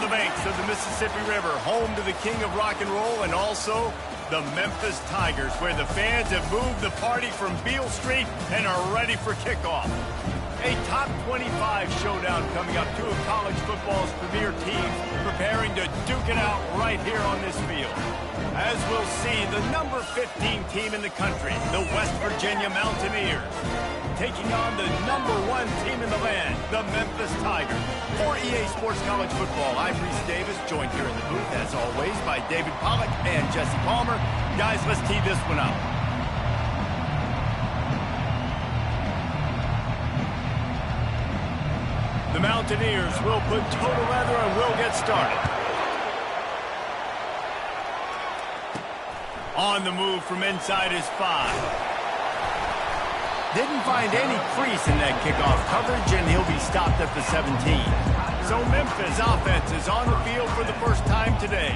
the banks of the Mississippi River, home to the king of rock and roll and also the Memphis Tigers, where the fans have moved the party from Beale Street and are ready for kickoff. A top 25 showdown coming up. Two of college football's premier teams preparing to duke it out right here on this field. As we'll see, the number 15 team in the country, the West Virginia Mountaineers, taking on the number 1 team in the land, the Memphis Tigers. For EA Sports College Football, I'm Reese Davis, joined here in the booth, as always, by David Pollack and Jesse Palmer. Guys, let's tee this one up. The Mountaineers will put total leather and will get started. On the move from inside his 5. Didn't find any crease in that kickoff coverage, and he'll be stopped at the 17. So Memphis offense is on the field for the first time today.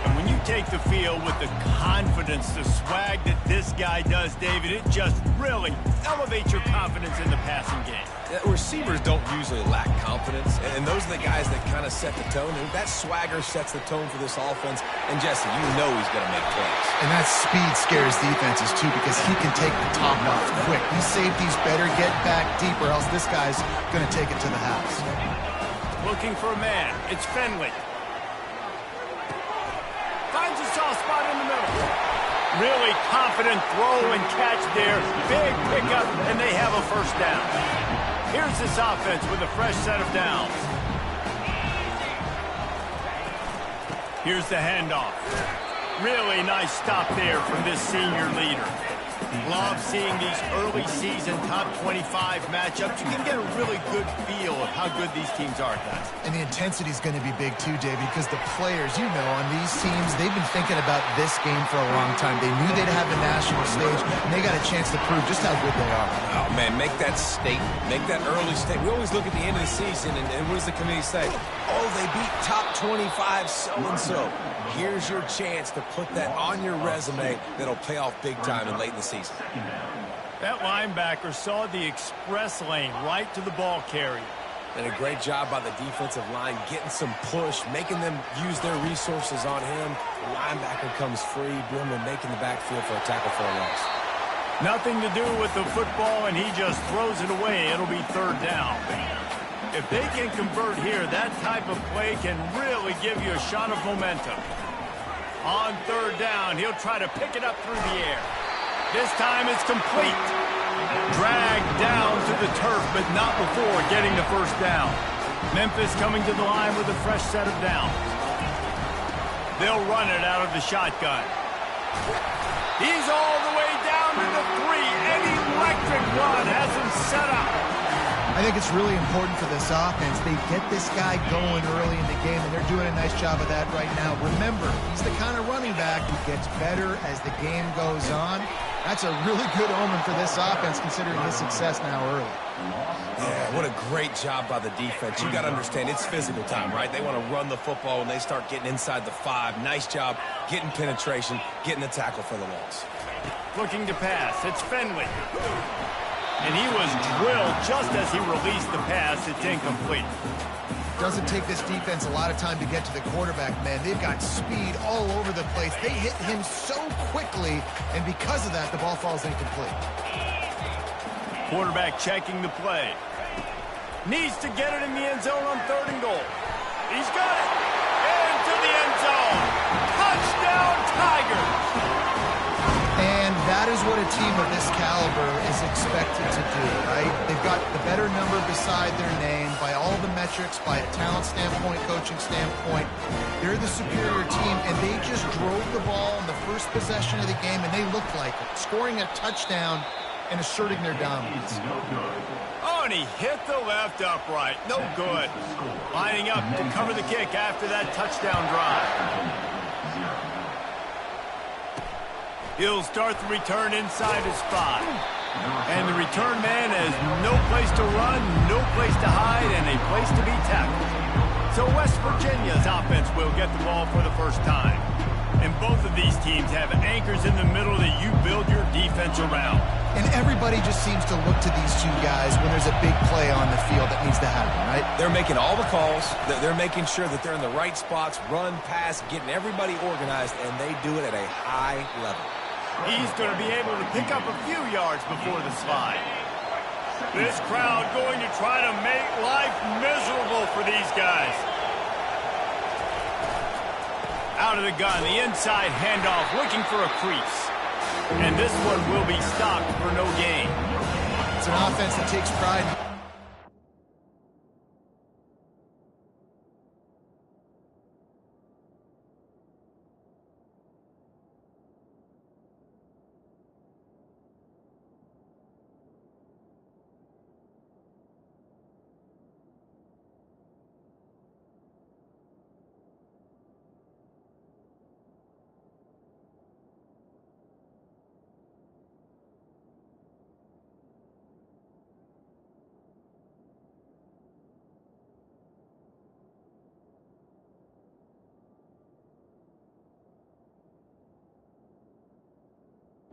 And when you take the field with the confidence, the swag that this guy does, David, it just really elevates your confidence in the passing game. Receivers don't usually lack confidence, and those are the guys that kind of set the tone. And that swagger sets the tone for this offense. And Jesse, you know he's going to make plays. And that speed scares defenses too, because he can take the top off quick. These safeties better get back deep, or else this guy's going to take it to the house. Looking for a man. It's Fenley. Finds a soft spot in the middle. Really confident throw and catch there. Big pickup, and they have a first down. Here's this offense with a fresh set of downs. Here's the handoff. Really nice stop there from this senior leader. Love seeing these early season top 25 matchups. You can get a really good feel of how good these teams are, guys. And the intensity is going to be big too, David, because the players, you know, on these teams, they've been thinking about this game for a long time. They knew they'd have the national stage, and they got a chance to prove just how good they are. Oh, man, make that statement. Make that early statement. We always look at the end of the season, and what does the committee say? Oh, they beat top 25 so-and-so. Here's your chance to put that on your resume that'll pay off big time and late in the season. That linebacker saw the express lane right to the ball carrier. And a great job by the defensive line getting some push, making them use their resources on him. The linebacker comes free, Brimley making the backfield for a tackle for a loss. Nothing to do with the football, and he just throws it away. It'll be third down. If they can convert here, that type of play can really give you a shot of momentum. On third down, he'll try to pick it up through the air. This time it's complete. Dragged down to the turf, but not before getting the first down. Memphis coming to the line with a fresh set of downs. They'll run it out of the shotgun. He's all the way down to the 3. An electric run has him set up. I think it's really important for this offense. They get this guy going early in the game, and they're doing a nice job of that right now. Remember, he's the kind of running back who gets better as the game goes on. That's a really good omen for this offense, considering his success now early. Yeah, what a great job by the defense. You got to understand, it's physical time, right? They want to run the football when they start getting inside the 5. Nice job getting penetration, getting the tackle for the loss. Looking to pass. It's Fenley. And he was drilled just as he released the pass. It's incomplete. Doesn't take this defense a lot of time to get to the quarterback, man. They've got speed all over the place. They hit him so quickly, and because of that, the ball falls incomplete. Quarterback checking the play. Needs to get it in the end zone on 3rd and goal. He's got it. Into the end zone. Touchdown, Tigers. And that is what a team of this caliber is expected to do, right? They've got the better number beside their name by all the metrics, by a talent standpoint, coaching standpoint. They're the superior team, and they just drove the ball in the first possession of the game, and they looked like it, scoring a touchdown and asserting their dominance. Oh, and he hit the left upright. No good. Lining up to cover the kick after that touchdown drive. He'll start the return inside his 5. And the return man has no place to run, no place to hide, and a place to be tackled. So West Virginia's offense will get the ball for the first time. And both of these teams have anchors in the middle that you build your defense around. And everybody just seems to look to these two guys when there's a big play on the field that needs to happen, right? They're making all the calls. They're making sure that they're in the right spots, run, pass, getting everybody organized, and they do it at a high level. He's going to be able to pick up a few yards before the slide. This crowd going to try to make life miserable for these guys. Out of the gun, the inside handoff, looking for a crease. And this one will be stopped for no gain. It's an offense that takes pride.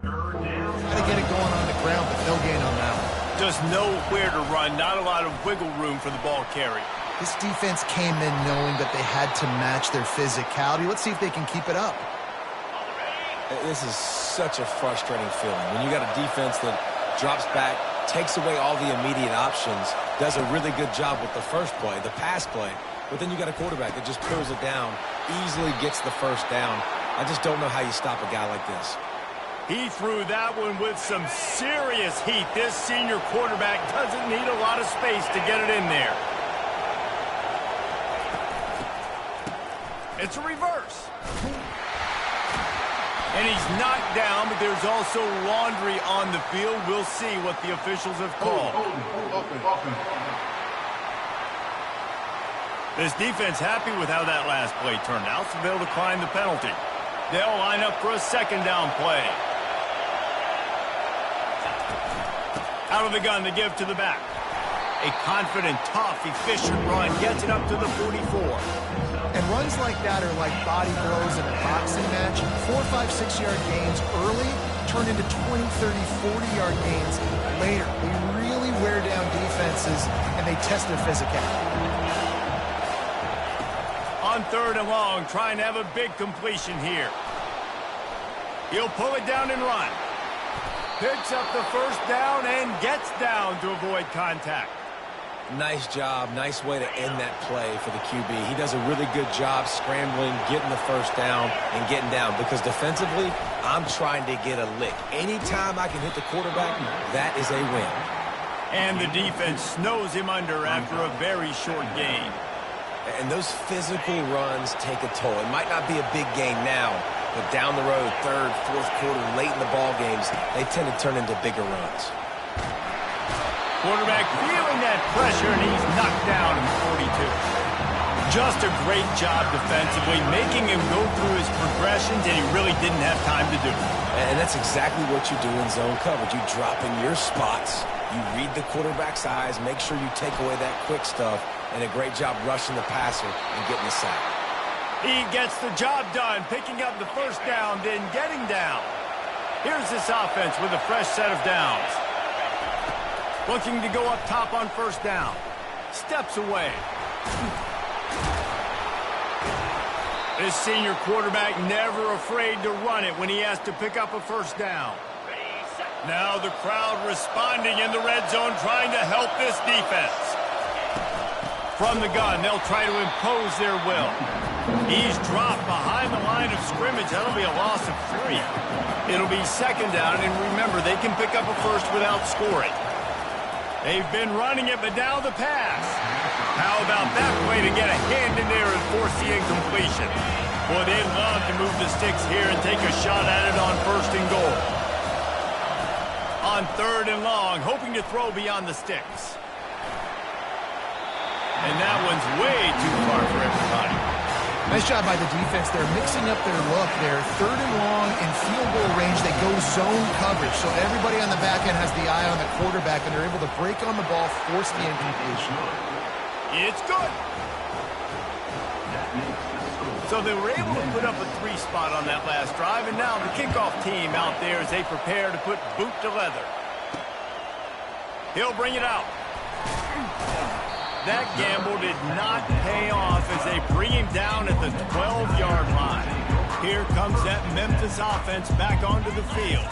Try to get it going on the ground, but no gain on that one. Just nowhere to run, not a lot of wiggle room for the ball carrier. This defense came in knowing that they had to match their physicality. Let's see if they can keep it up. This is such a frustrating feeling. When you got a defense that drops back, takes away all the immediate options, does a really good job with the first play, the pass play, but then you got a quarterback that just pulls it down, easily gets the first down. I just don't know how you stop a guy like this. He threw that one with some serious heat. This senior quarterback doesn't need a lot of space to get it in there. It's a reverse. And he's knocked down, but there's also laundry on the field. We'll see what the officials have called. This defense happy with how that last play turned out, so they'll decline the penalty. They'll line up for a second down play. Out of the gun, the give to the back. A confident, tough, efficient run gets it up to the 44. And runs like that are like body blows in a boxing match. 4, 5, 6-yard gains early turn into 20, 30, 40-yard gains later. They really wear down defenses, and they test their physicality. On 3rd and long, trying to have a big completion here. He'll pull it down and run. Picks up the first down and gets down to avoid contact. Nice job. Nice way to end that play for the QB. He does a really good job scrambling, getting the first down, and getting down. Because defensively, I'm trying to get a lick. Anytime I can hit the quarterback, that is a win. And the defense snows him under after a very short gain. And those physical runs take a toll. It might not be a big gain now, but down the road, 3rd, 4th quarter, late in the ball games, they tend to turn into bigger runs. Quarterback feeling that pressure, and he's knocked down in the 42. Just a great job defensively, making him go through his progressions, and he really didn't have time to do it. And that's exactly what you do in zone coverage. You drop in your spots, you read the quarterback's eyes, make sure you take away that quick stuff, and a great job rushing the passer and getting the sack. He gets the job done, picking up the first down, then getting down. Here's this offense with a fresh set of downs. Looking to go up top on first down. Steps away. This senior quarterback never afraid to run it when he has to pick up a first down. Now the crowd responding in the red zone, trying to help this defense. From the gun, they'll try to impose their will. He's dropped behind the line of scrimmage. That'll be a loss of 3. It'll be second down, and remember, they can pick up a first without scoring. They've been running it, but now the pass. How about that play to get a hand in there and force the incompletion? Boy, they'd love to move the sticks here and take a shot at it on 1st and goal. On 3rd and long, hoping to throw beyond the sticks. And that one's way too far for everybody. Nice job by the defense. They're mixing up their look. They're 3rd and long in field goal range. They go zone coverage. So everybody on the back end has the eye on the quarterback, and they're able to break on the ball, force the incompletion. It's good. So they were able to put up a 3 spot on that last drive, and now the kickoff team out there as they prepare to put boot to leather. He'll bring it out. That gamble did not pay off as they bring him down at the 12-yard line. Here comes that Memphis offense back onto the field.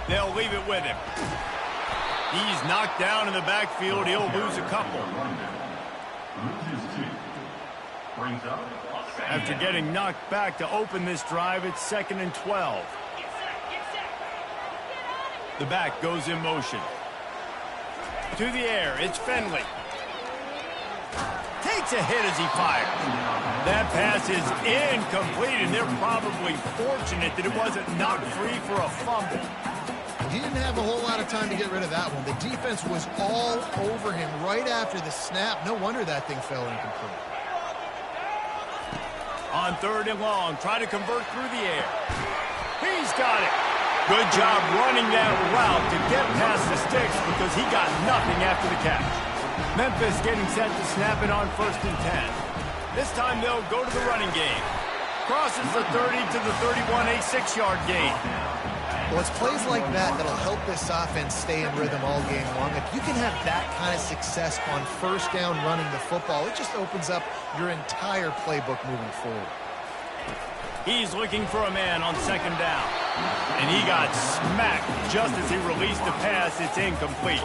They'll leave it with him. He's knocked down in the backfield. He'll lose a couple. After getting knocked back to open this drive, it's 2nd and 12. The back goes in motion. To the air, it's Finley. Takes a hit as he fires. That pass is incomplete, and they're probably fortunate that it wasn't knocked free for a fumble. He didn't have a whole lot of time to get rid of that one. The defense was all over him right after the snap. No wonder that thing fell incomplete. On 3rd and long, try to convert through the air. He's got it. Good job running that route to get past the sticks because he got nothing after the catch. Memphis getting set to snap it on 1st and 10. This time they'll go to the running game. Crosses the 30 to the 31, a 6-yard gain. Well, it's plays like that that'll help this offense stay in rhythm all game long. If you can have that kind of success on 1st down running the football, it just opens up your entire playbook moving forward. He's looking for a man on 2nd down. And he got smacked just as he released the pass. It's incomplete.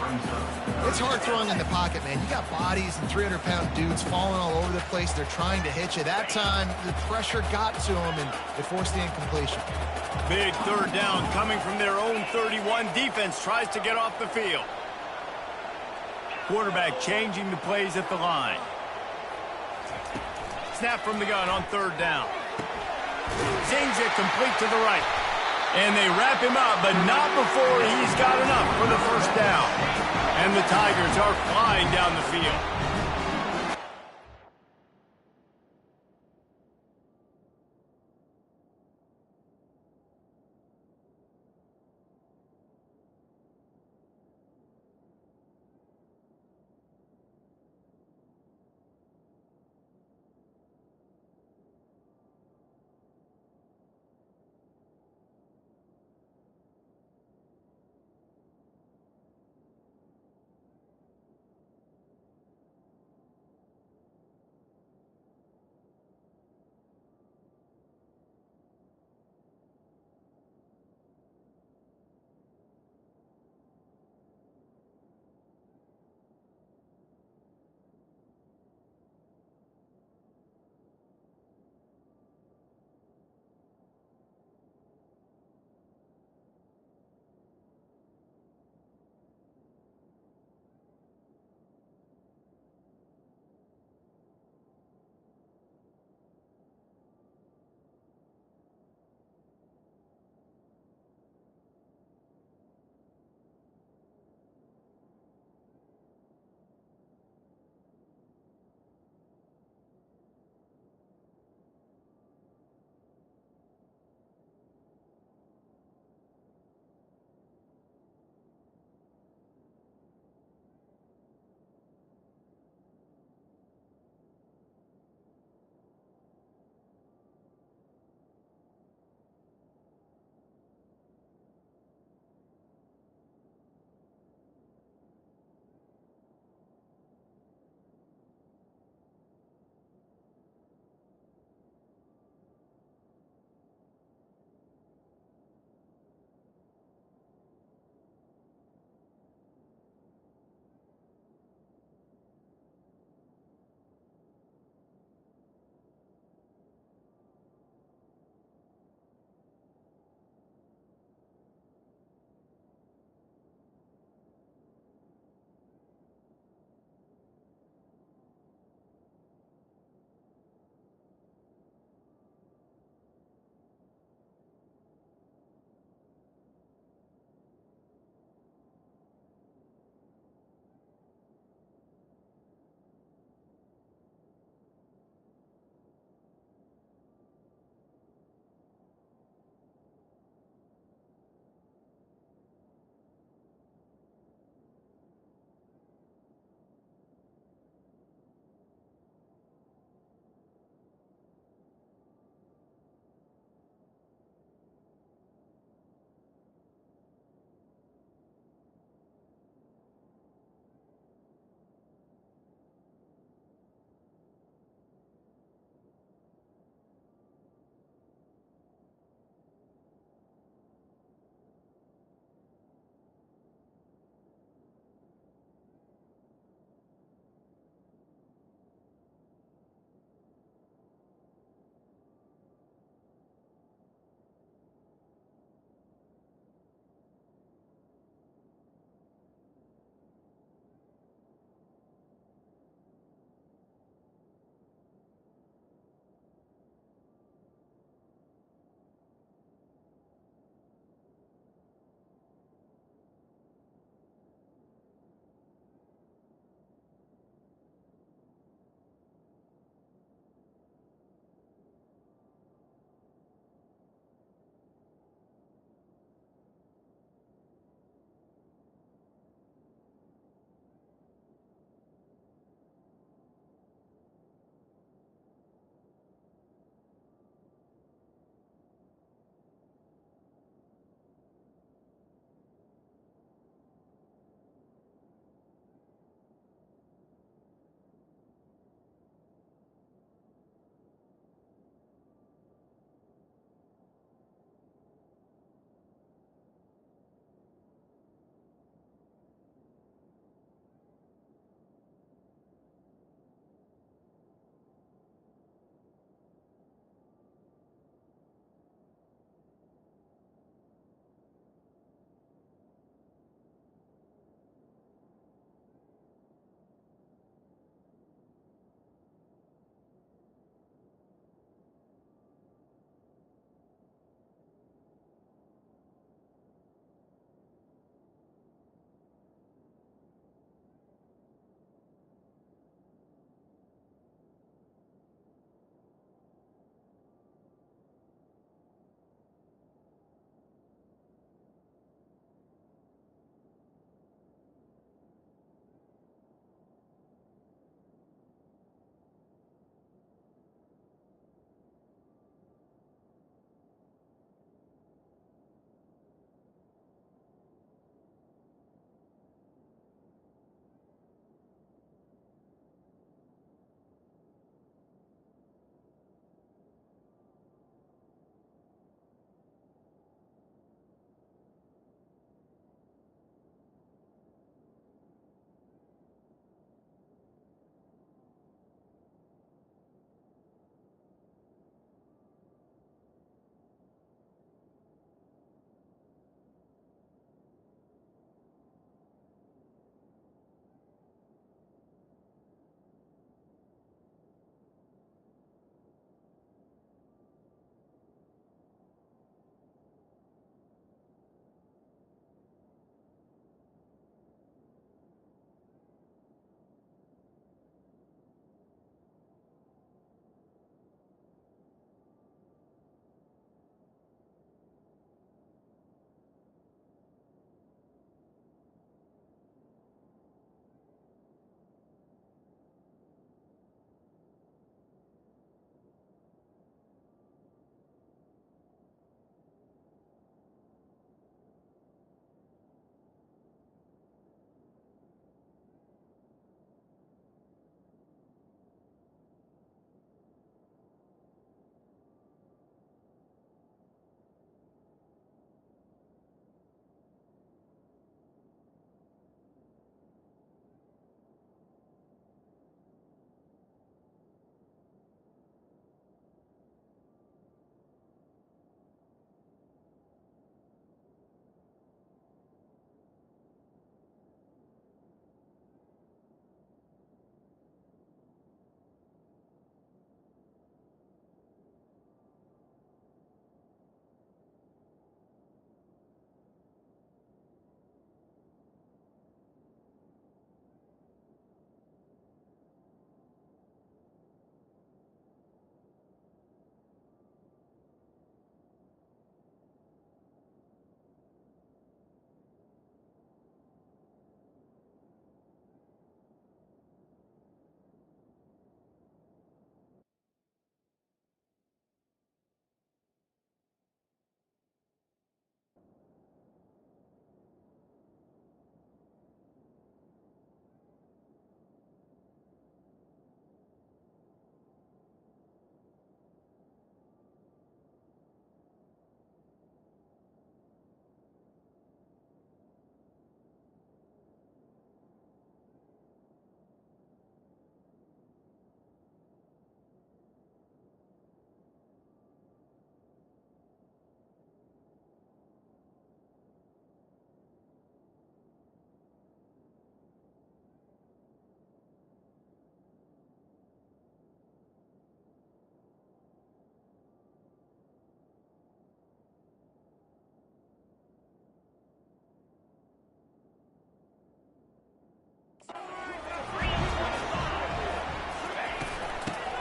It's hard throwing in the pocket, man. You got bodies and 300-pound dudes falling all over the place. They're trying to hit you. That time, the pressure got to him, and it forced the incompletion. Big 3rd down coming from their own 31. Defense tries to get off the field. Quarterback changing the plays at the line. Snap from the gun on 3rd down. Zings it complete to the right. And they wrap him up, but not before he's got enough for the 1st down. And the Tigers are flying down the field.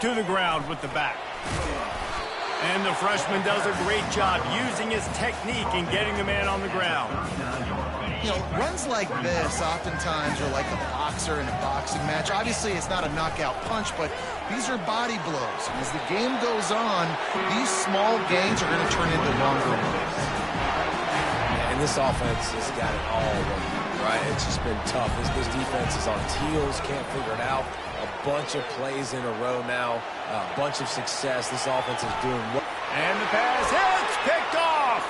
to the ground with the back. And the freshman does a great job using his technique and getting the man on the ground. You know, runs like this oftentimes are like a boxer in a boxing match. Obviously, it's not a knockout punch, but these are body blows. And as the game goes on, these small gains are going to turn into longer ones. And this offense has got it all right. It's just been tough. This defense is on its heels, can't figure it out. A bunch of plays in a row now, a bunch of success. This offense is doing well. And the pass hits, picked off.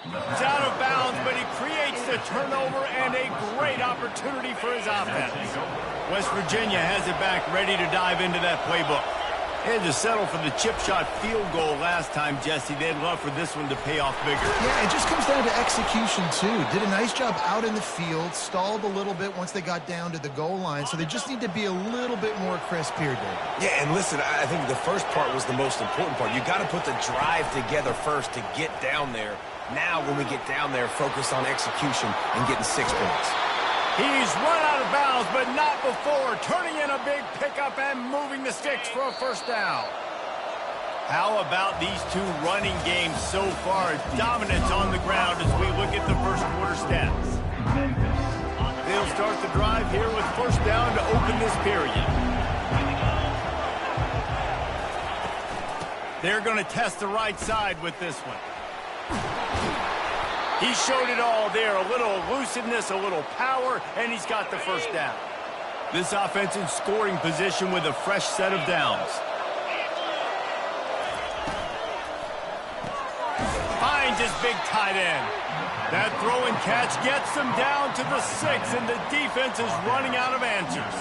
He's out of bounds, but he creates the turnover and a great opportunity for his offense. West Virginia has it back, ready to dive into that playbook. They had to settle for the chip shot field goal last time, Jesse. They'd love for this one to pay off bigger. Yeah, it just comes down to execution, too. Did a nice job out in the field, stalled a little bit once they got down to the goal line, so they just need to be a little bit more crisp here, David. Yeah, and listen, I think the first part was the most important part. You got to put the drive together first to get down there. Now, when we get down there, focus on execution and getting 6 points. He's run out of bounds, but not before. Turning in a big pickup and moving the sticks for a first down. How about these two running games so far? Dominance on the ground as we look at the first quarter stats. They'll start the drive here with first down to open this period. They're going to test the right side with this one. He showed it all there, a little elusiveness, a little power, and he's got the first down. This offense in scoring position with a fresh set of downs. Finds his big tight end. That throw and catch gets them down to the 6, and the defense is running out of answers.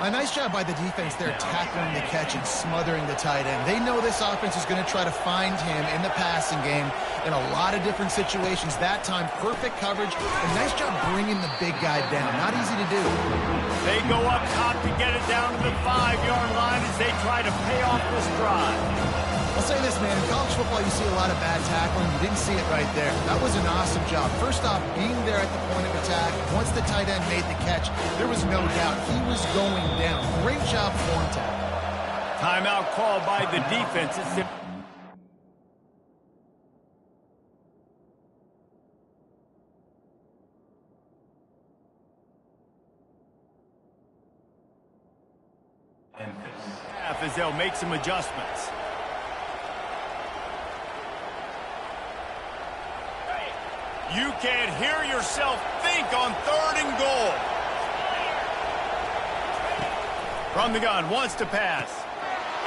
A nice job by the defense there, tackling the catch and smothering the tight end. They know this offense is going to try to find him in the passing game in a lot of different situations. That time, perfect coverage. A nice job bringing the big guy down. Not easy to do. They go up top to get it down to the 5-yard line as they try to pay off this drive. I'll say this, man. In college football, you see a lot of bad tackling. You didn't see it right there. That was an awesome job. First off, being there at the point of attack. Once the tight end made the catch, there was no doubt he was going down. Great job form tackle. Timeout called by the defense. As they'll make some adjustments. You can't hear yourself think on 3rd and goal. From the gun, wants to pass.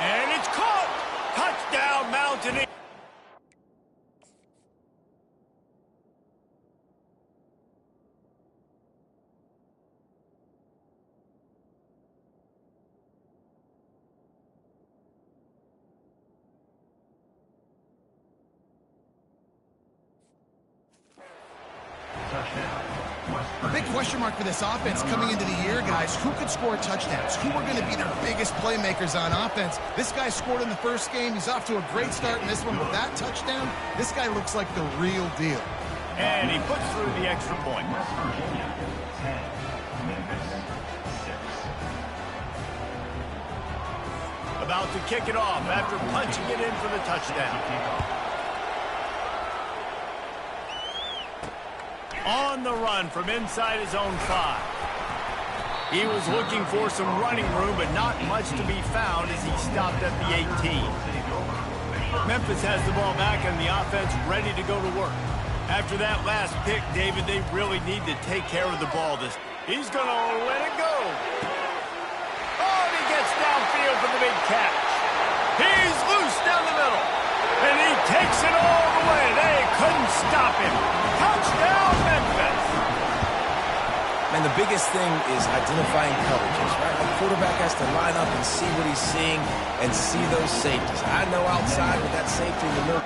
And it's caught. Touchdown, Mountaineers. A big question mark for this offense coming into the year, guys. Who could score touchdowns? Who are going to be their biggest playmakers on offense? This guy scored in the first game. He's off to a great start in this one. With that touchdown, this guy looks like the real deal. And he puts through the extra point. About to kick it off after punching it in for the touchdown. On the run from inside his own 5. He was looking for some running room, but not much to be found as he stopped at the 18. Memphis has the ball back and the offense ready to go to work. After that last pick, David, they really need to take care of the ball. He's going to let it go. Oh, and he gets downfield for the big catch. He's loose down the middle. And he takes it all the way. They couldn't stop him. Touchdown, Memphis. Man, the biggest thing is identifying coverages, right? The quarterback has to line up and see what he's seeing and see those safeties. I know outside with that safety in the middle.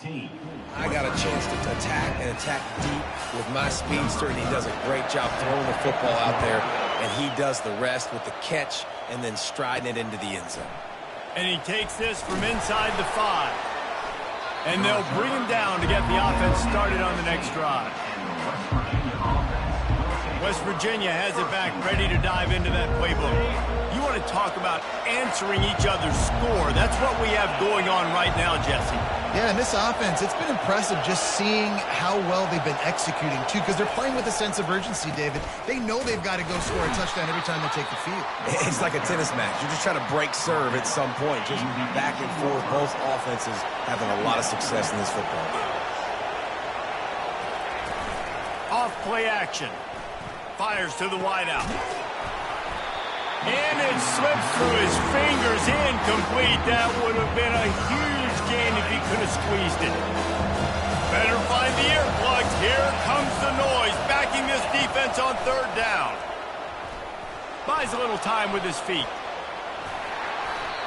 I got a chance to attack and attack deep with my speedster, and he does a great job throwing the football out there, and he does the rest with the catch and then striding it into the end zone. And he takes this from inside the 5. And they'll bring him down to get the offense started on the next drive. West Virginia has it back, ready to dive into that playbook. You want to talk about answering each other's score. That's what we have going on right now, Jesse. Yeah, and this offense, it's been impressive just seeing how well they've been executing, too, because they're playing with a sense of urgency, David. They know they've got to go score a touchdown every time they take the field. It's like a tennis match. You're just trying to break serve at some point, just back and forth. Both offenses having a lot of success in this football game. Off play action. Fires to the wideout. And it slips through his fingers, incomplete. That would have been a huge gain if he could have squeezed it. Better find the earplugs. Here comes the noise, backing this defense on 3rd down. Buys a little time with his feet.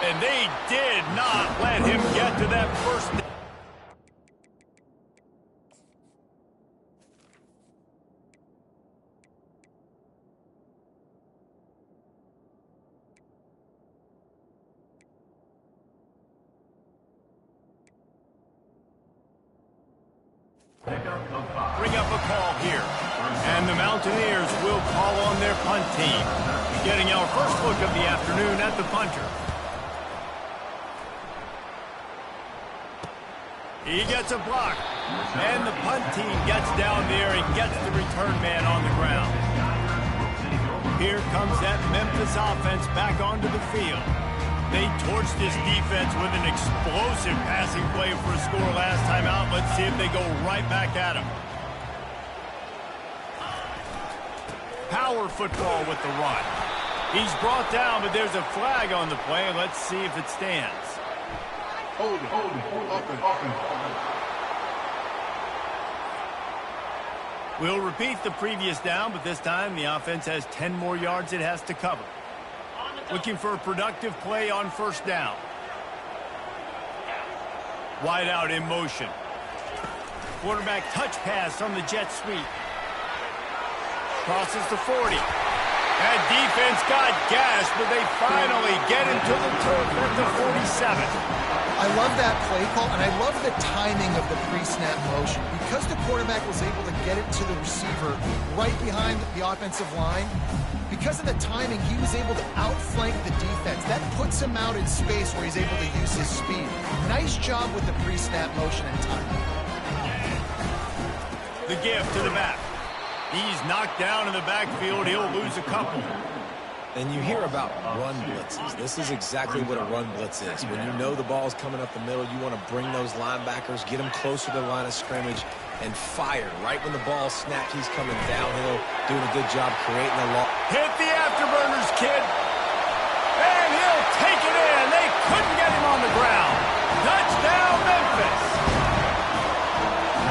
And they did not let him get to that first down. Bring up a call here. And the Mountaineers will call on their punt team. Getting our first look of the afternoon at the punter. He gets a block. And the punt team gets down there and gets the return man on the ground. Here comes that Memphis offense back onto the field. They torched this defense with an explosive passing play for a score last time out. Let's see if they go right back at him. Power football with the run. He's brought down, but there's a flag on the play. Let's see if it stands. Hold it. We'll repeat the previous down, but this time the offense has 10 more yards it has to cover. Looking for a productive play on 1st down. Wide out in motion. Quarterback touch pass on the jet sweep. Crosses the 40. That defense got gashed, but they finally get him to the turf at the 47. I love that play call, and I love the timing of the pre-snap motion. Because the quarterback was able to get it to the receiver right behind the offensive line, because of the timing, he was able to outflank the defense. That puts him out in space where he's able to use his speed. Nice job with the pre-snap motion and timing. The give to the back. He's knocked down in the backfield. He'll lose a couple. And you hear about run blitzes. This is exactly what a run blitz is. When you know the ball's coming up the middle, you want to bring those linebackers, get them closer to the line of scrimmage, and fire. Right when the ball snaps, he's coming downhill, doing a good job creating a loss. Hit the afterburners, kid. And he'll take it in. They couldn't get him on the ground. Touchdown, Memphis.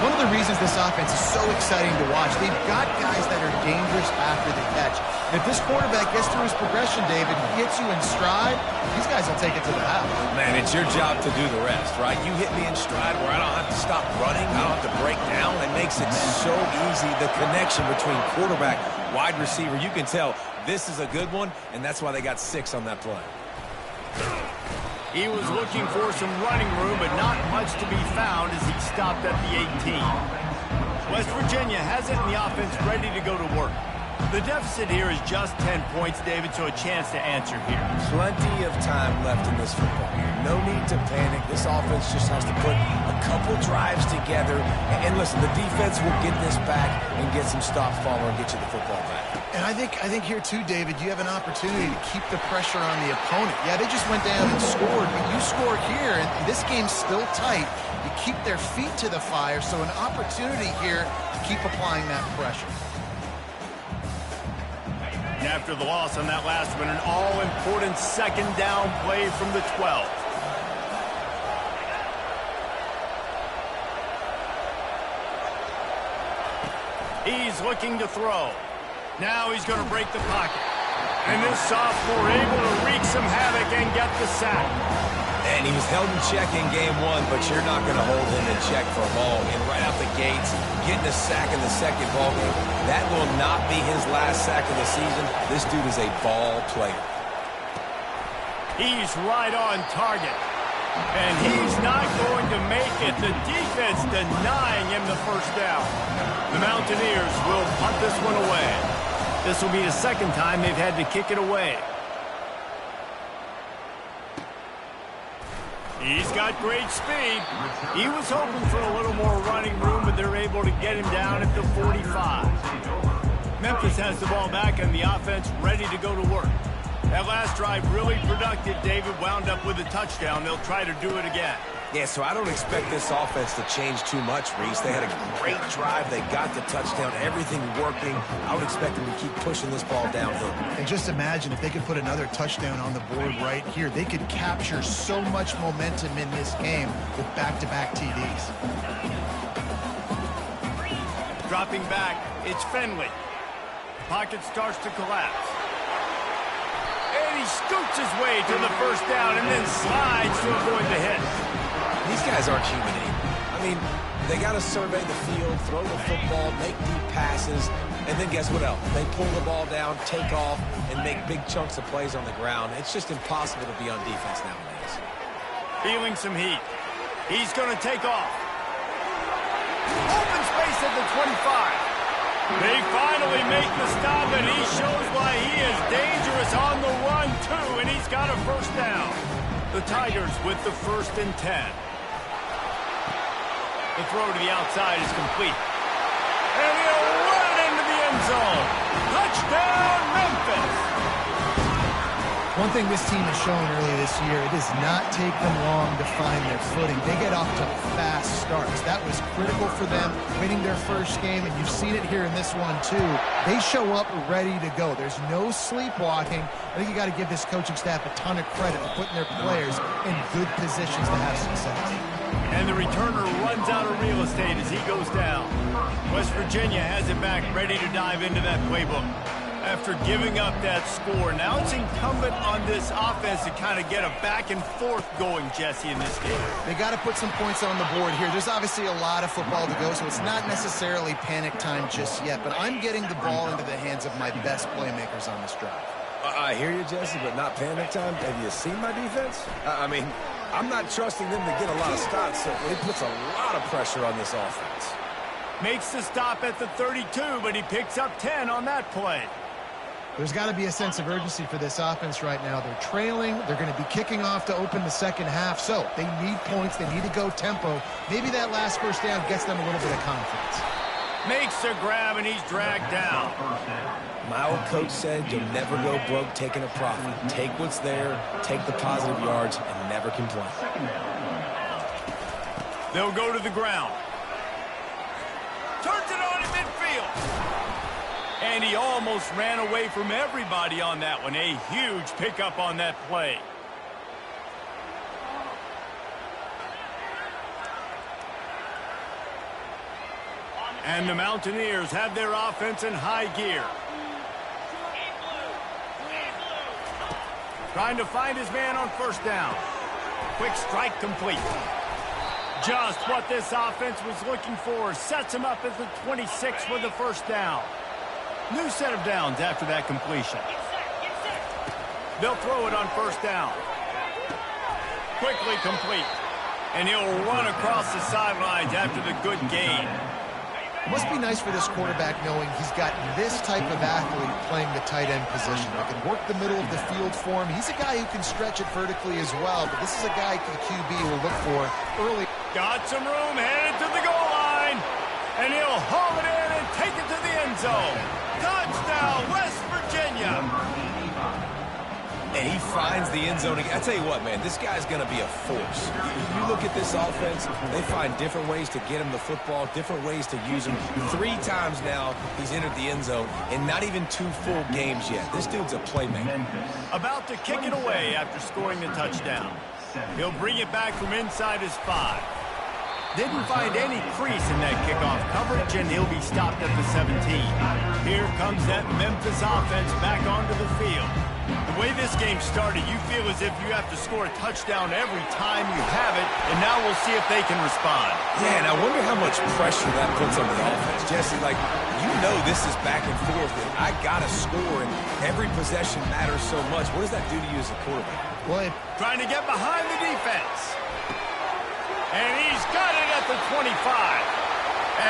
One of the reasons this offense is so exciting to watch, they've got guys that are dangerous after the catch. And if this quarterback gets through his progression, David, he hits you in stride, these guys will take it to the house. Man, it's your job to do the rest, right? You hit me in stride where I don't have to stop running, I don't have to break down. It makes it so easy, the connection between quarterback, wide receiver. You can tell this is a good one, and that's why they got 6 on that play. He was looking for some running room, but not much to be found as he stopped at the 18. West Virginia has it in the offense ready to go to work. The deficit here is just 10 points, David, so a chance to answer here. Plenty of time left in this football game. No need to panic. This offense just has to put a couple drives together. And listen, the defense will get this back and get some stops following and get you the football back. And I think here too, David, you have an opportunity to keep the pressure on the opponent. Yeah, they just went down and scored, but you score here, and this game's still tight. You keep their feet to the fire, so an opportunity here to keep applying that pressure. And after the loss on that last one, an all-important 2nd down play from the 12. He's looking to throw. Now he's going to break the pocket. And this sophomore able to wreak some havoc and get the sack. And he was held in check in game one, but you're not going to hold him in check for long. And right out the gates, getting a sack in the second ball game, that will not be his last sack of the season. This dude is a ball player. He's right on target. And he's not going to make it. The defense denying him the first down. The Mountaineers will punt this one away. This will be the second time they've had to kick it away. He's got great speed. He was hoping for a little more running room, but they're able to get him down at the 45. Memphis has the ball back and the offense ready to go to work. That last drive really productive. David wound up with a touchdown. They'll try to do it again. Yeah, so I don't expect this offense to change too much, Reese. They had a great drive. They got the touchdown. Everything working. I would expect them to keep pushing this ball downhill. And just imagine if they could put another touchdown on the board right here. They could capture so much momentum in this game with back-to-back TDs. Dropping back, it's Finley. Pocket starts to collapse. And he scoots his way to the first down and then slides to avoid the hit. These guys aren't human anymore. I mean, they got to survey the field, throw the football, make deep passes, and then guess what else? They pull the ball down, take off, and make big chunks of plays on the ground. It's just impossible to be on defense nowadays. Feeling some heat. He's going to take off. Open space at the 25. They finally make the stop, and he shows why he is dangerous on the run, too, and he's got a first down. The Tigers with the 1st and 10. The throw to the outside is complete. And he'll run it into the end zone. Touchdown, Memphis! One thing this team has shown early this year, it does not take them long to find their footing. They get off to fast starts. That was critical for them, winning their first game, and you've seen it here in this one too. They show up ready to go. There's no sleepwalking. I think you got to give this coaching staff a ton of credit for putting their players in good positions to have success. And the returner runs out of real estate as he goes down. West Virginia has it back, ready to dive into that playbook. After giving up that score, now it's incumbent on this offense to kind of get a back and forth going, Jesse, in this game. They got to put some points on the board here. There's obviously a lot of football to go, so it's not necessarily panic time just yet, but I'm getting the ball into the hands of my best playmakers on this drive. I hear you, Jesse, but not panic time. Have you seen my defense? I mean, I'm not trusting them to get a lot of stops, so it puts a lot of pressure on this offense. Makes the stop at the 32, but he picks up 10 on that play. There's got to be a sense of urgency for this offense right now. They're trailing. They're going to be kicking off to open the second half. So they need points. They need to go tempo. Maybe that last first down gets them a little bit of confidence. Makes a grab, and he's dragged down. My old coach said you'll never go broke taking a profit. Take what's there, take the positive yards, and never complain. They'll go to the ground. Turns it on in midfield. And he almost ran away from everybody on that one. A huge pickup on that play. And the Mountaineers have their offense in high gear. Trying to find his man on first down. Quick strike complete. Just what this offense was looking for. Sets him up at the 26 with the first down. New set of downs after that completion. They'll throw it on first down. Quickly complete. And he'll run across the sidelines after the good gain. It must be nice for this quarterback knowing he's got this type of athlete playing the tight end position. They can work the middle of the field for him. He's a guy who can stretch it vertically as well, but this is a guy the QB will look for early. Got some room, headed to the goal line. And he'll haul it in and take it to the end zone. Touchdown, West Virginia. And he finds the end zone again. I tell you what, man, this guy's going to be a force. You look at this offense, they find different ways to get him the football, different ways to use him. 3 times now he's entered the end zone, and not even 2 full games yet. This dude's a playmaker. About to kick it away after scoring the touchdown. He'll bring it back from inside his 5. Didn't find any crease in that kickoff coverage, and he'll be stopped at the 17. Here comes that Memphis offense back onto the field. The way this game started, you feel as if you have to score a touchdown every time you have it, and now we'll see if they can respond. Yeah, and I wonder how much pressure that puts on the offense. Jesse, like, you know this is back and forth, and I got to score, and every possession matters so much. What does that do to you as a quarterback? Boy, trying to get behind the defense. And he's got it at the 25.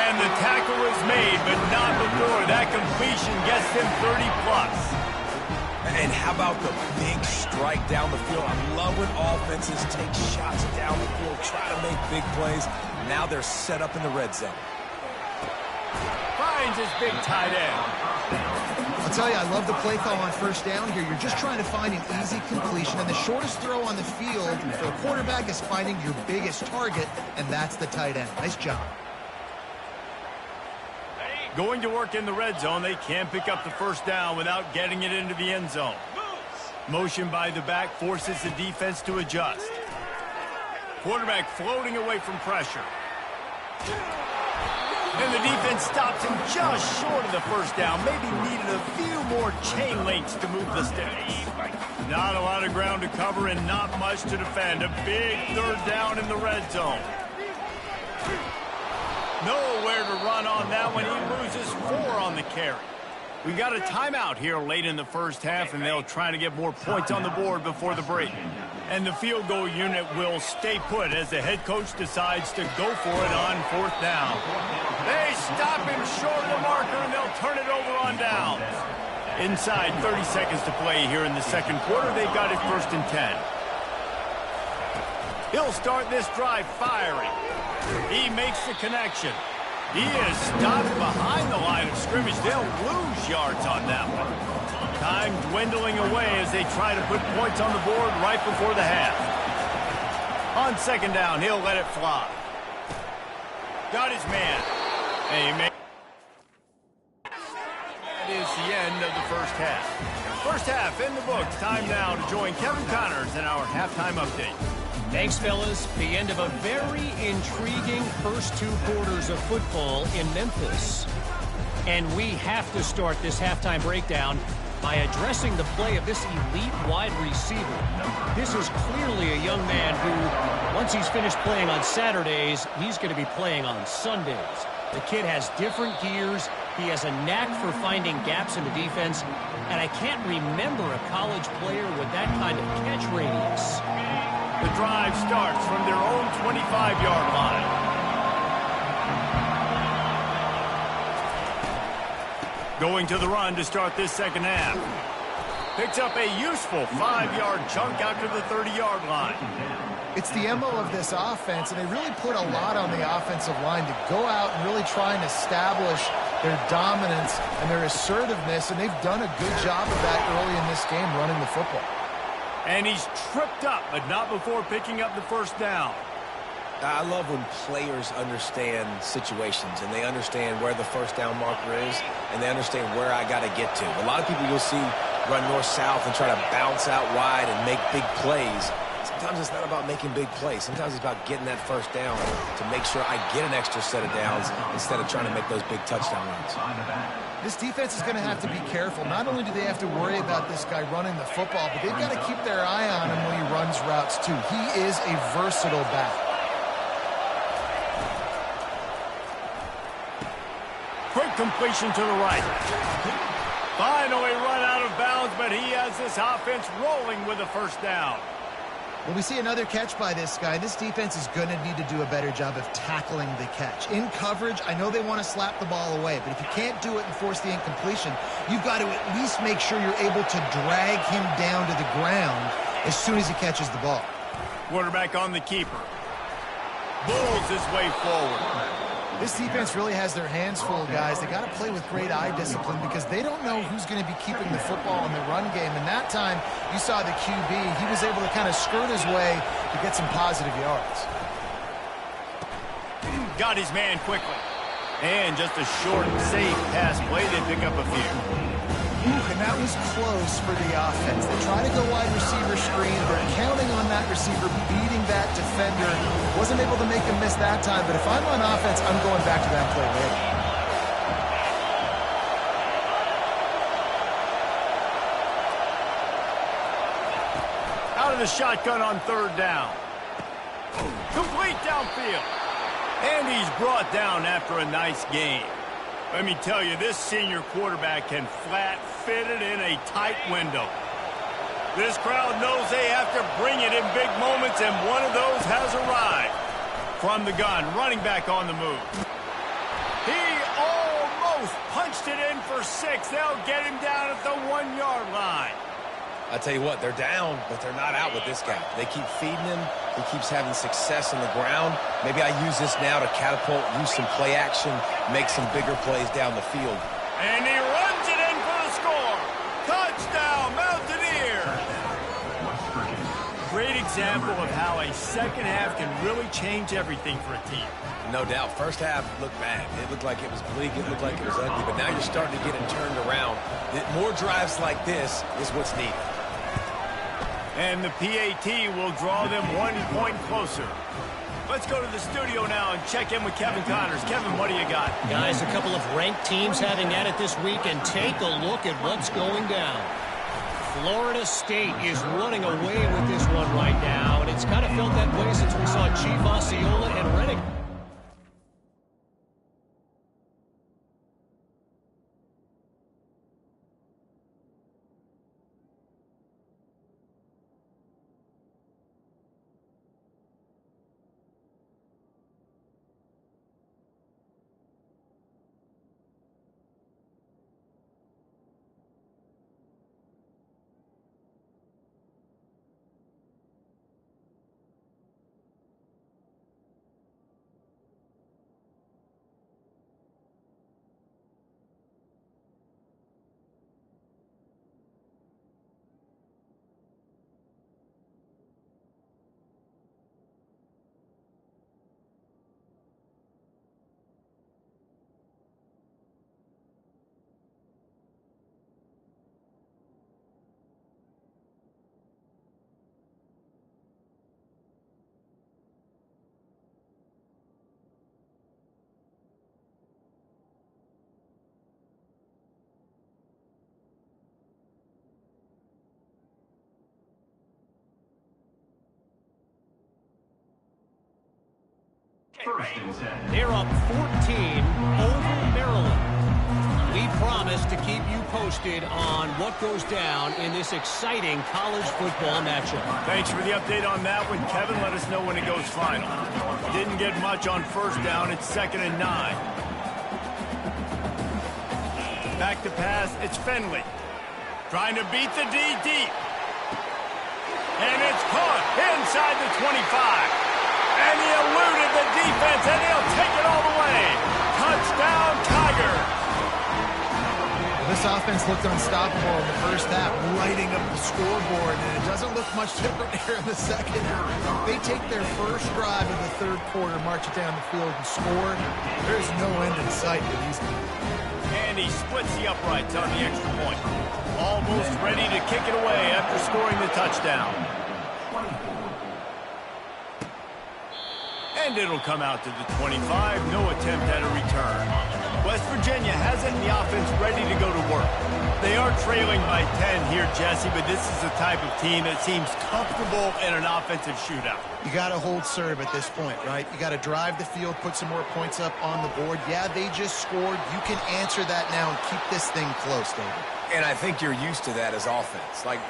And the tackle is made, but not before that completion gets him 30-plus. And how about the big strike down the field? I love when offenses take shots down the field, try to make big plays. Now they're set up in the red zone. Finds his big tight end. I'll tell you, I love the play call on first down here. You're just trying to find an easy completion, and the shortest throw on the field for a quarterback is finding your biggest target, and that's the tight end. Nice job. Going to work in the red zone, they can't pick up the first down without getting it into the end zone. Motion by the back forces the defense to adjust. Quarterback floating away from pressure. And the defense stops him just short of the first down. Maybe needed a few more chain links to move the sticks. Not a lot of ground to cover and not much to defend. A big third down in the red zone. Nowhere to run on that one. He loses 4 on the carry. We got a timeout here late in the first half, and they'll try to get more points on the board before the break. And the field goal unit will stay put as the head coach decides to go for it on fourth down. They stop him short of the marker, and they'll turn it over on downs. Inside 30 seconds to play here in the second quarter. They've got it 1st and 10. He'll start this drive firing. He makes the connection. He is stopped behind the line of scrimmage. They'll lose yards on that one. Time dwindling away as they try to put points on the board right before the half. On second down, he'll let it fly. Got his man. And he made... That is the end of the first half. First half in the books. Time now to join Kevin Connors in our halftime update. Thanks, fellas. The end of a very intriguing first 2 quarters of football in Memphis. And we have to start this halftime breakdown by addressing the play of this elite wide receiver. This is clearly a young man who, once he's finished playing on Saturdays, he's going to be playing on Sundays. The kid has different gears. He has a knack for finding gaps in the defense. And I can't remember a college player with that kind of catch radius. The drive starts from their own 25-yard line. Going to the run to start this second half. Picks up a useful 5-yard chunk out to the 30-yard line. It's the MO of this offense, and they really put a lot on the offensive line to go out and really try and establish their dominance and their assertiveness, and they've done a good job of that early in this game running the football. And he's tripped up, but not before picking up the first down. I love when players understand situations and they understand where the first down marker is and they understand where I got to get to. A lot of people you'll see run north-south and try to bounce out wide and make big plays. Sometimes it's not about making big plays. Sometimes it's about getting that first down to make sure I get an extra set of downs instead of trying to make those big touchdown runs. This defense is going to have to be careful. Not only do they have to worry about this guy running the football, but they've got to keep their eye on him when he runs routes too. He is a versatile back. Quick completion to the right. Finally run out of bounds, but he has this offense rolling with a first down. When we see another catch by this guy, this defense is going to need to do a better job of tackling the catch. In coverage, I know they want to slap the ball away, but if you can't do it and force the incompletion, you've got to at least make sure you're able to drag him down to the ground as soon as he catches the ball. Quarterback on the keeper. Bulls his way forward. This defense really has their hands full, guys. They got to play with great eye discipline because they don't know who's going to be keeping the football in the run game. And that time, you saw the QB. He was able to kind of skirt his way to get some positive yards. Got his man quickly. And just a short, safe pass play. They pick up a few. And that was close for the offense. They try to go wide receiver screen. They're counting on that receiver beating that defender. Wasn't able to make him miss that time, but if I'm on offense, I'm going back to that play later. Out of the shotgun on third down. Complete downfield. And he's brought down after a nice game. Let me tell you, this senior quarterback can flat fit it in a tight window. This crowd knows they have to bring it in big moments, and one of those has arrived. From the gun, running back on the move. He almost punched it in for 6. They'll get him down at the 1-yard line. I tell you what, they're down, but they're not out with this guy. They keep feeding him. He keeps having success on the ground. Maybe I use this now to catapult, use some play action, make some bigger plays down the field. And he runs it in for the score. Touchdown, Mountaineers. Great example of how a second half can really change everything for a team. No doubt. First half looked bad. It looked like it was bleak. It looked like it was ugly. But now you're starting to get it turned around. More drives like this is what's needed. And the PAT will draw them 1 point closer. Let's go to the studio now and check in with Kevin Connors. Kevin, what do you got? Guys, a couple of ranked teams having at it this week, and take a look at what's going down. Florida State is running away with this one right now, and it's kind of felt that way since we saw Chief Osceola and Reddick. They're up 14 over Maryland. We promise to keep you posted on what goes down in this exciting college football matchup. Thanks for the update on that one, Kevin. Let us know when it goes final. Didn't get much on first down. It's 2nd and 9. Back to pass. It's Finley. Trying to beat the D deep. And it's caught inside the 25. And he eluded the defense, and he'll take it all the way. Touchdown, Tigers. This offense looked unstoppable in the first half, lighting up the scoreboard, and it doesn't look much different here in the second. They take their first drive of the third quarter, march it down the field, and score. There's no end in sight for these guys. And he splits the uprights on the extra point. Almost ready to kick it away after scoring the touchdown. And it'll come out to the 25. No attempt at a return. West Virginia has it in the offense ready to go to work. They are trailing by 10 here, Jesse, but this is the type of team that seems comfortable in an offensive shootout. You got to hold serve at this point, right? You got to drive the field, put some more points up on the board. Yeah, they just scored. You can answer that now and keep this thing close, David. And I think you're used to that as offense. Like,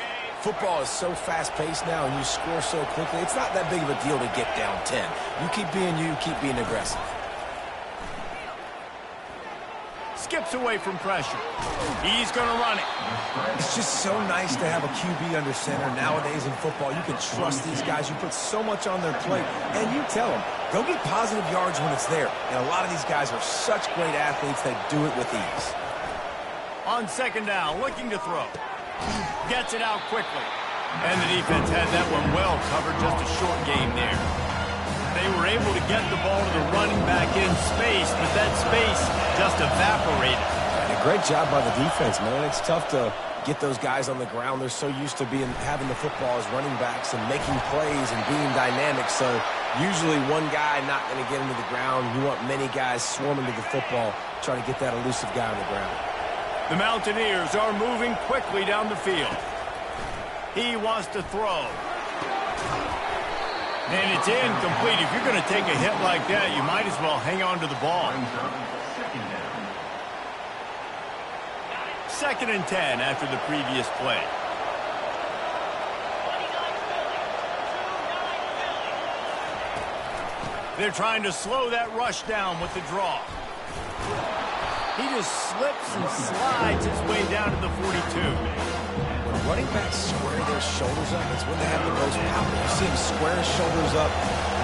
football is so fast-paced now, and you score so quickly. It's not that big of a deal to get down 10. You keep being you, keep being aggressive. Skips away from pressure. He's going to run it. It's just so nice to have a QB under center nowadays in football. You can trust these guys. You put so much on their plate, and you tell them, go get positive yards when it's there. And a lot of these guys are such great athletes that do it with ease. On 2nd down, looking to throw. Gets it out quickly. And the defense had that one well covered, just a short game there. They were able to get the ball to the running back in space, but that space just evaporated. And a great job by the defense, man. It's tough to get those guys on the ground. They're so used to having the football as running backs and making plays and being dynamic. So usually one guy not going to get into the ground. You want many guys swarming to the football, trying to get that elusive guy on the ground. The Mountaineers are moving quickly down the field. He wants to throw. And it's incomplete. If you're going to take a hit like that, you might as well hang on to the ball. 2nd and 10 after the previous play. They're trying to slow that rush down with the draw. He just slips and slides his way down to the 42. When running backs square their shoulders up, it's when they have the most power. You see him square his shoulders up,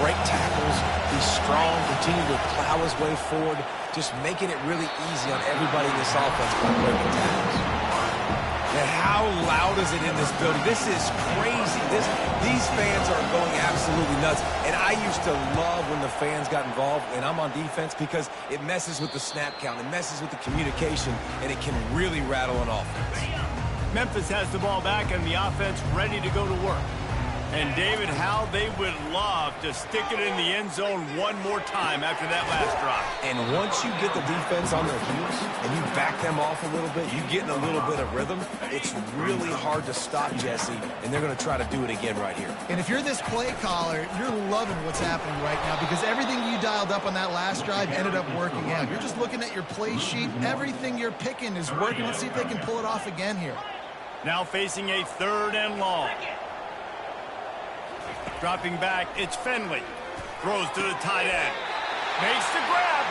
break tackles, be strong, continue to plow his way forward, just making it really easy on everybody in this offense by breaking tackles. And how loud is it in this building? This is crazy. These fans are going absolutely nuts. And I used to love when the fans got involved, and I'm on defense, because it messes with the snap count. It messes with the communication, and it can really rattle an offense. Memphis has the ball back and the offense ready to go to work. And David, how they would love to stick it in the end zone one more time after that last drive. And once you get the defense on their heels and you back them off a little bit, you get in a little bit of rhythm, it's really hard to stop Jesse, and they're going to try to do it again right here. And if you're this play caller, you're loving what's happening right now, because everything you dialed up on that last drive ended up working out. You're just looking at your play sheet. Everything you're picking is working. Let's see if they can pull it off again here. Now facing a 3rd and long. Dropping back, it's Finley. Throws to the tight end. Makes the grab.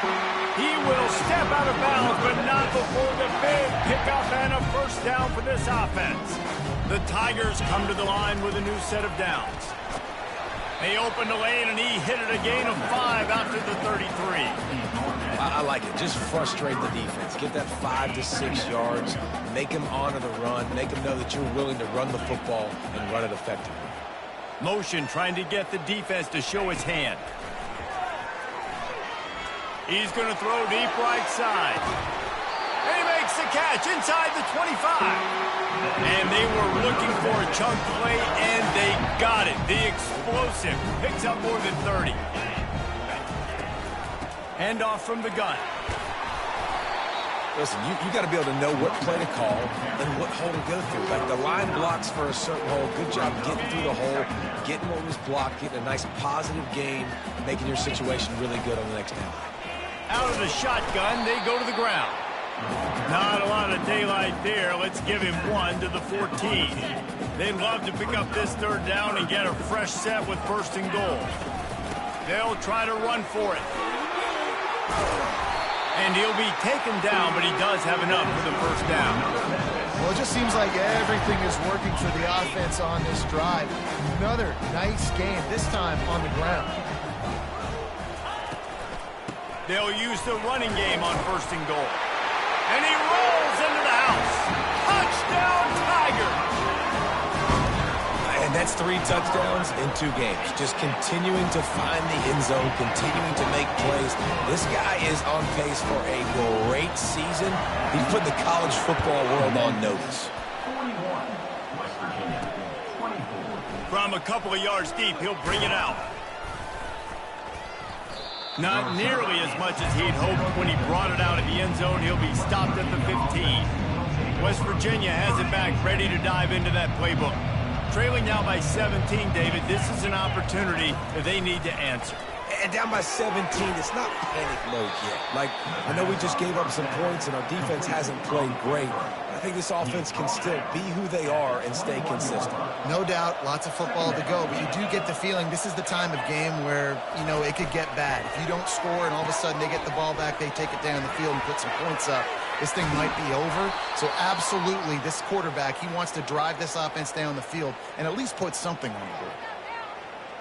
He will step out of bounds, but not before the big pickup and a first down for this offense. The Tigers come to the line with a new set of downs. They opened the lane, and he hit it a gain of 5 out to the 33. I like it. Just frustrate the defense. Get that 5 to 6 yards. Make them honor the run. Make them know that you're willing to run the football and run it effectively. Motion trying to get the defense to show his hand. He's going to throw deep right side. And he makes the catch inside the 25. And they were looking for a chunk play, and they got it. The explosive picks up more than 30. Handoff from the gun. Listen, you got to be able to know what play to call and what hole to go through. Like the line blocks for a certain hole. Good job getting through the hole, getting what was blocked, getting a nice positive gain, making your situation really good on the next down. Out of the shotgun, they go to the ground. Not a lot of daylight there. Let's give him 1 to the 14. They'd love to pick up this 3rd down and get a fresh set with 1st and goal. They'll try to run for it. And he'll be taken down, but he does have enough for the 1st down. Well, it just seems like everything is working for the offense on this drive. Another nice game, this time on the ground. They'll use the running game on 1st and goal. And he rolls into the house. Touchdown, Tigers! And that's 3 touchdowns in 2 games. Just continuing to find the end zone, continuing to make plays. This guy is on pace for a great season. He's put the college football world on notice. From a couple of yards deep, he'll bring it out. Not nearly as much as he'd hoped when he brought it out of the end zone. He'll be stopped at the 15. West Virginia has it back, ready to dive into that playbook. Trailing now by 17, David. This is an opportunity that they need to answer. And down by 17, it's not panic mode yet. Like, I know we just gave up some points and our defense hasn't played great. I think this offense can still be who they are and stay consistent. No doubt, lots of football to go, but you do get the feeling this is the time of game where, you know, it could get bad. If you don't score and all of a sudden they get the ball back, they take it down the field and put some points up, this thing might be over. So absolutely, this quarterback, he wants to drive this offense down the field and at least put something on the board.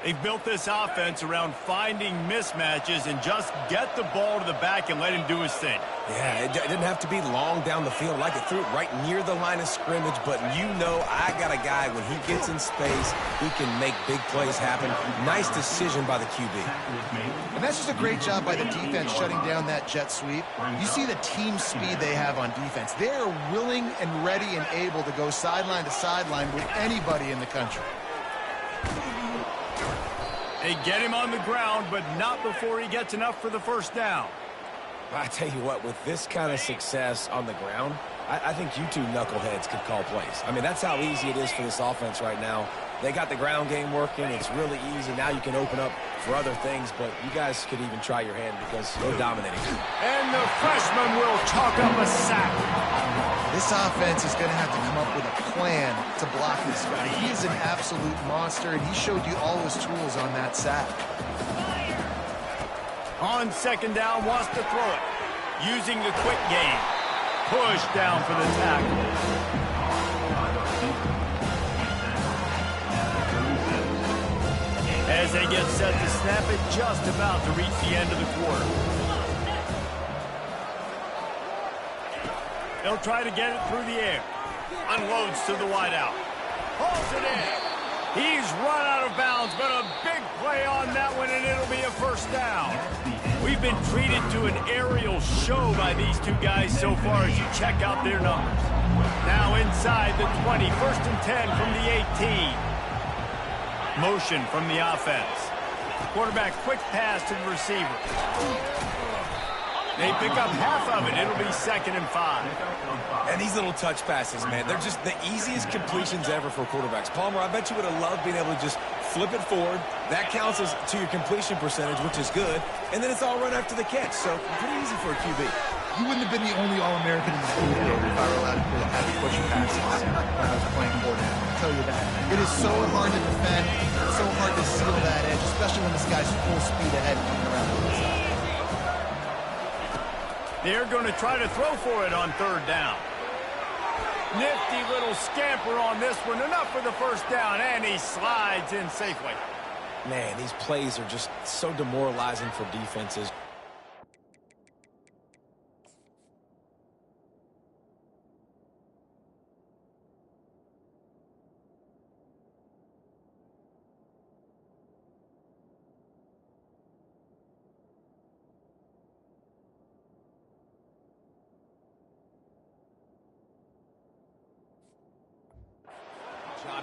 They've built this offense around finding mismatches and just get the ball to the back and let him do his thing. Yeah, it didn't have to be long down the field. Like it threw it right near the line of scrimmage, but you know I got a guy, when he gets in space, he can make big plays happen. Nice decision by the QB. And that's just a great job by the defense shutting down that jet sweep. You see the team speed they have on defense. They are willing and ready and able to go sideline to sideline with anybody in the country. They get him on the ground, but not before he gets enough for the first down. I tell you what, with this kind of success on the ground, I think you two knuckleheads could call plays. I mean, that's how easy it is for this offense right now. They got the ground game working. It's really easy. Now you can open up for other things, but you guys could even try your hand because they're dominating. And the freshman will chalk up a sack. This offense is going to have to come up with a plan to block this guy. He is an absolute monster, and he showed you all his tools on that sack. On second down, wants to throw it. Using the quick game. Push down for the tackle. As they get set to snap it, just about to reach the end of the quarter. They'll try to get it through the air. Unloads to the wideout. Pulls it in. He's run out of bounds, but a big play on that one, and it'll be a first down. We've been treated to an aerial show by these two guys so far as you check out their numbers. Now inside the 20, first and 10 from the 18. Motion from the offense. Quarterback quick pass to the receiver. They pick up half of it. It'll be 2nd and 5. And these little touch passes, man, they're just the easiest completions ever for quarterbacks. Palmer, I bet you would have loved being able to just flip it forward. That counts as to your completion percentage, which is good. And then it's all run after the catch. So pretty easy for a QB. You wouldn't have been the only All-American in the school game if I were allowed to have you push passes when I was playing quarterback. I'll tell you that. It is so hard to defend. It's so hard to seal that edge, especially when this guy's full speed ahead coming around the inside. They're going to try to throw for it on 3rd down. Nifty little scamper on this one. Enough for the first down, and he slides in safely. Man, these plays are just so demoralizing for defenses.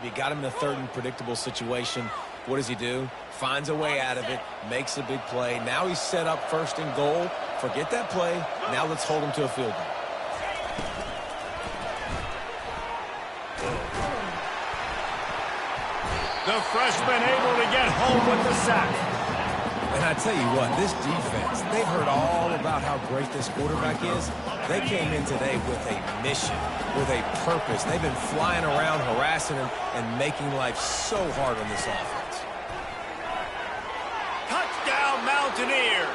You got him in a 3rd and predictable situation. What does he do? Finds a way out of it, makes a big play. Now he's set up 1st and goal. Forget that play. Now let's hold him to a field goal. The freshman able to get home with the sack. And I tell you what, this defense, they've heard all about how great this quarterback is. They came in today with a mission, with a purpose. They've been flying around, harassing him, and making life so hard on this offense. Touchdown, Mountaineers!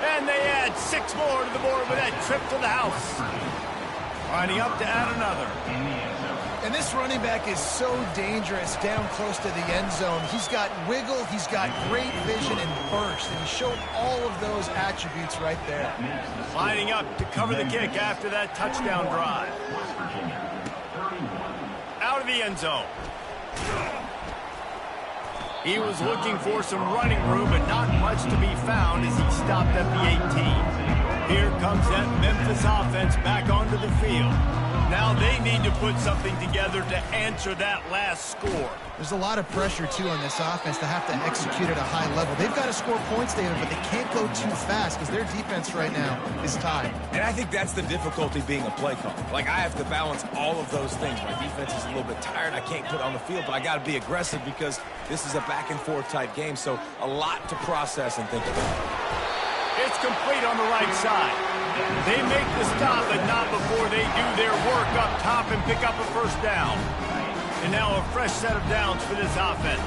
And they add 6 more to the board with that trip to the house. Lining up to add another. And this running back is so dangerous down close to the end zone. He's got wiggle, he's got great vision and burst, and he showed all of those attributes right there. Lining up to cover the kick after that touchdown drive. Out of the end zone. He was looking for some running room, but not much to be found as he stopped at the 18. Here comes that Memphis offense back onto the field. Now they need to put something together to answer that last score. There's a lot of pressure, too, on this offense to have to execute at a high level. They've got to score points, David, but they can't go too fast because their defense right now is tied. And I think that's the difficulty being a play caller. Like, I have to balance all of those things. My defense is a little bit tired. I can't put on the field, but I got to be aggressive because this is a back-and-forth type game, so a lot to process and think about. It's complete on the right side. They make the stop, but not before they do their work up top and pick up a first down. And now a fresh set of downs for this offense.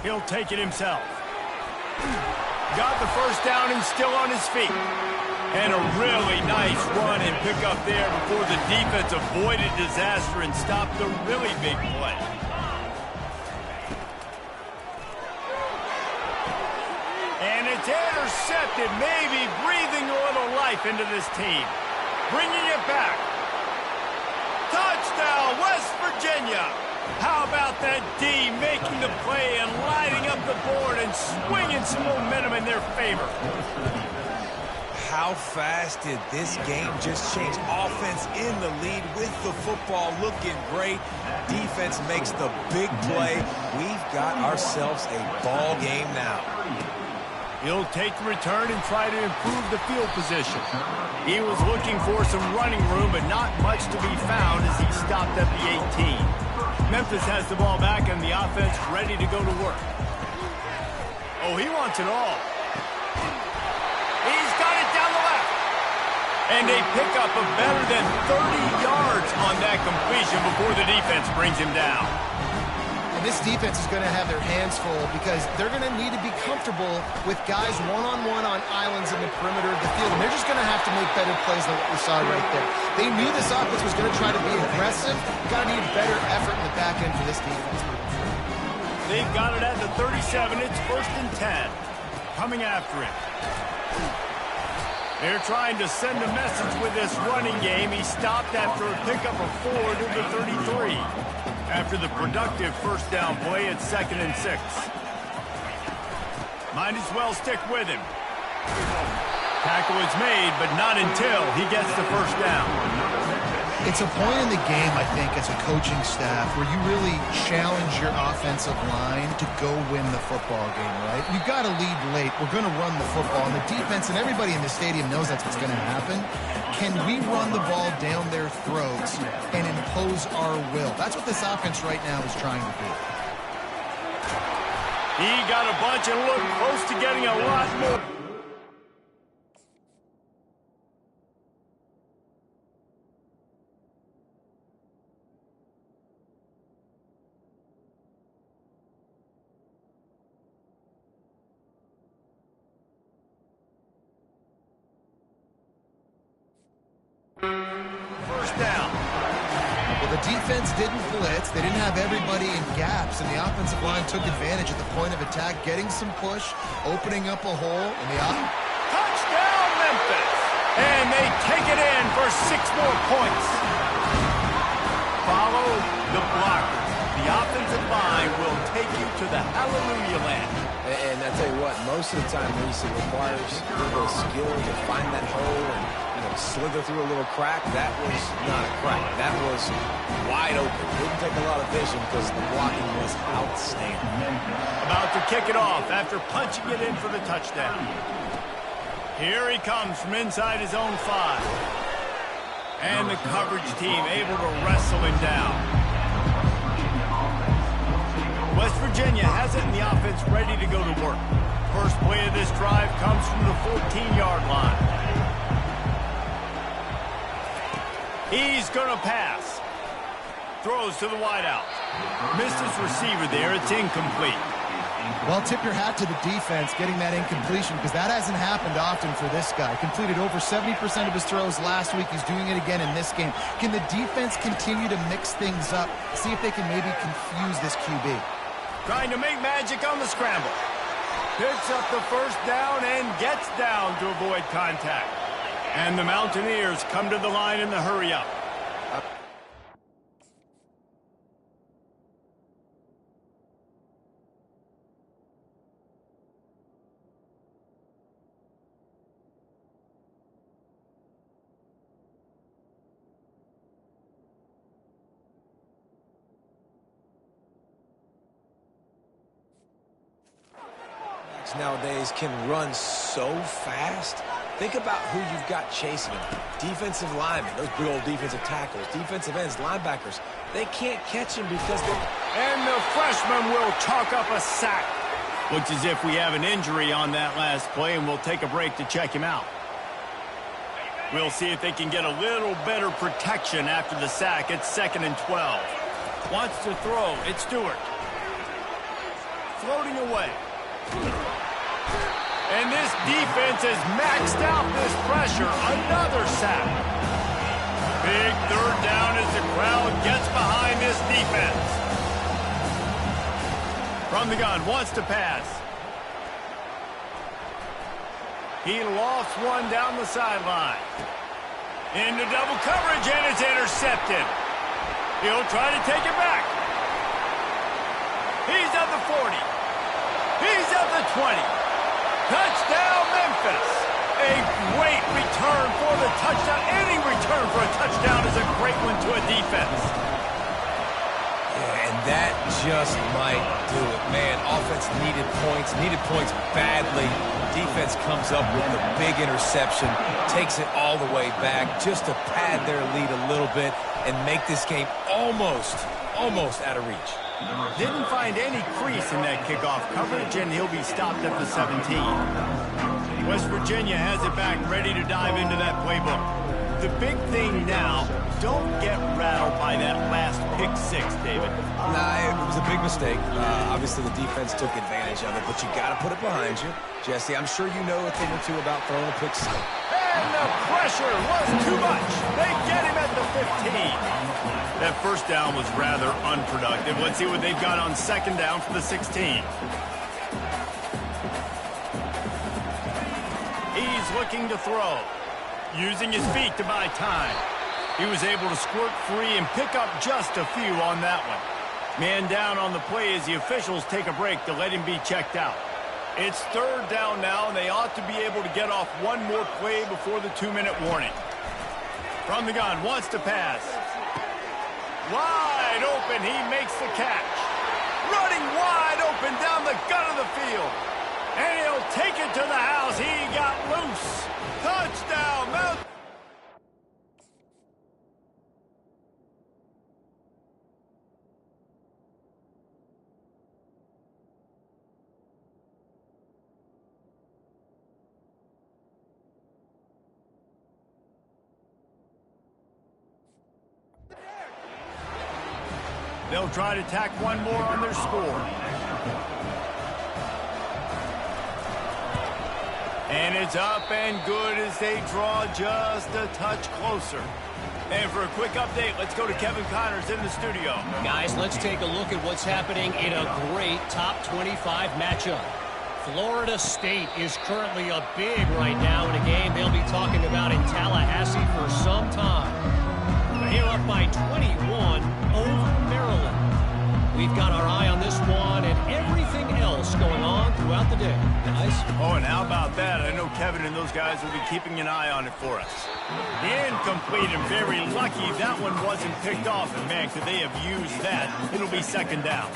He'll take it himself. Got the first down and still on his feet. And a really nice run and pick up there before the defense avoided disaster and stopped the really big play. And it's intercepted, maybe breathing a little life into this team. Bringing it back. Touchdown, West Virginia. How about that D making the play and lighting up the board and swinging some momentum in their favor? How fast did this game just change? Offense in the lead with the football looking great. Defense makes the big play. We've got ourselves a ball game now. He'll take the return and try to improve the field position. He was looking for some running room, but not much to be found as he stopped at the 18. Memphis has the ball back and the offense ready to go to work. Oh, he wants it all. He's got it down the left. And they pick up a better than 30 yards on that completion before the defense brings him down. This defense is going to have their hands full because they're going to need to be comfortable with guys one-on-one on islands in the perimeter of the field, and they're just going to have to make better plays than what we saw right there. They knew this offense was going to try to be aggressive. Got to need better effort in the back end for this defense. They've got it at the 37. It's 1st and 10. Coming after it. They're trying to send a message with this running game. He stopped after a pickup of 4 to the 33. After the productive first down play, it's 2nd and 6. Might as well stick with him. Tackle is made, but not until he gets the first down. It's a point in the game, I think, as a coaching staff where you really challenge your offensive line to go win the football game, right? You've got to lead late. We're going to run the football. And the defense and everybody in the stadium knows that's what's going to happen. Can we run the ball down their throats and impose our will? That's what this offense right now is trying to do. He got a bunch and looked close to getting a lot more. First down. Well, the defense didn't blitz. They didn't have everybody in gaps, and the offensive line took advantage at the point of attack, getting some push, opening up a hole. And the touchdown, Memphis! And they take it in for 6 more points. Follow the blockers. The offensive line will take you to the hallelujah land. And I tell you what, most of the time, Reese, it requires a little skill to find that hole and slither through a little crack. That was not a crack. That was wide open. Didn't take a lot of vision because the blocking was outstanding. About to kick it off after punching it in for the touchdown. Here he comes from inside his own 5. And the coverage team able to wrestle him down. West Virginia has it in the offense ready to go to work. First play of this drive comes from the 14-yard line. He's going to pass. Throws to the wideout. Missed his receiver there. It's incomplete. Well, tip your hat to the defense getting that incompletion because that hasn't happened often for this guy. Completed over 70% of his throws last week. He's doing it again in this game. Can the defense continue to mix things up? See if they can maybe confuse this QB. Trying to make magic on the scramble. Picks up the first down and gets down to avoid contact. And the Mountaineers come to the line in the hurry-up. Nowadays can run so fast. Think about who you've got chasing him. Defensive linemen, those big old defensive tackles, defensive ends, linebackers. They can't catch him because they're... And the freshman will chalk up a sack. Looks as if we have an injury on that last play, and we'll take a break to check him out. We'll see if they can get a little better protection after the sack. It's 2nd and 12. Wants to throw. It's Stewart. Floating away. And this defense has maxed out this pressure. Another sack. Big third down as the crowd gets behind this defense. From the gun, wants to pass. He lost one down the sideline. Into double coverage, and it's intercepted. He'll try to take it back. He's at the 40. He's at the 20. Touchdown, Memphis. A great return for the touchdown. Any return for a touchdown is a great one to a defense. Yeah, and that just might do it. Man, offense needed points badly. Defense comes up with the big interception, takes it all the way back just to pad their lead a little bit and make this game almost out of reach. Didn't find any crease in that kickoff coverage, and he'll be stopped at the 17. West Virginia has it back, ready to dive into that playbook. The big thing now, don't get rattled by that last pick six, David. Nah, it was a big mistake. Obviously, the defense took advantage of it, but you got to put it behind you. Jesse, I'm sure you know a thing or two about throwing a pick six. And the pressure was too much. They get him at the 15. That first down was rather unproductive. Let's see what they've got on second down for the 16. He's looking to throw, using his feet to buy time. He was able to squirt free and pick up just a few on that one. Man down on the play as the officials take a break to let him be checked out. It's third down now, and they ought to be able to get off one more play before the 2-minute warning. From the gun, wants to pass. Wide open, he makes the catch. Running wide open down the gut of the field. And he'll take it to the house. He got loose. Touchdown, Mount. They'll try to tack one more on their score. And it's up and good as they draw just a touch closer. And for a quick update, let's go to Kevin Connors in the studio. Guys, let's take a look at what's happening in a great top 25 matchup. Florida State is currently up big right now in a game they'll be talking about in Tallahassee for some time. They're up by 21 over Maryland. We've got our eye on this one and everything else going on throughout the day. Guys? Oh, and how about that? I know Kevin and those guys will be keeping an eye on it for us. Incomplete, and very lucky that one wasn't picked off. And, man, could they have used that? It'll be second down.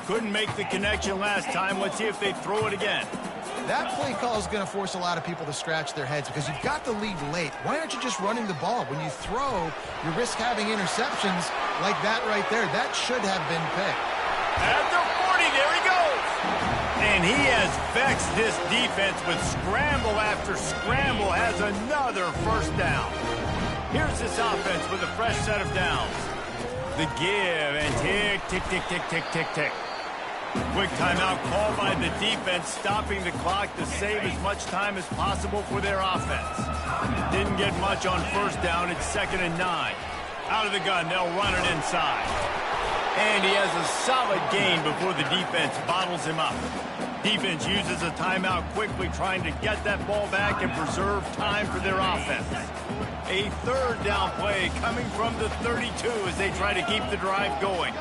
Couldn't make the connection last time. Let's see if they throw it again. That play call is going to force a lot of people to scratch their heads because you've got the lead late. Why aren't you just running the ball? When you throw, you risk having interceptions like that right there. That should have been picked. At the 40, there he goes. And he has vexed this defense with scramble after scramble, has another first down. Here's this offense with a fresh set of downs. The give, and tick, tick, tick, tick, tick, tick, tick. Quick timeout called by the defense, stopping the clock to save as much time as possible for their offense. Didn't get much on first down. It's 2nd and 9. Out of the gun, they'll run it inside. And he has a solid gain before the defense bottles him up. Defense uses a timeout quickly, trying to get that ball back and preserve time for their offense. A third down play coming from the 32 as they try to keep the drive going.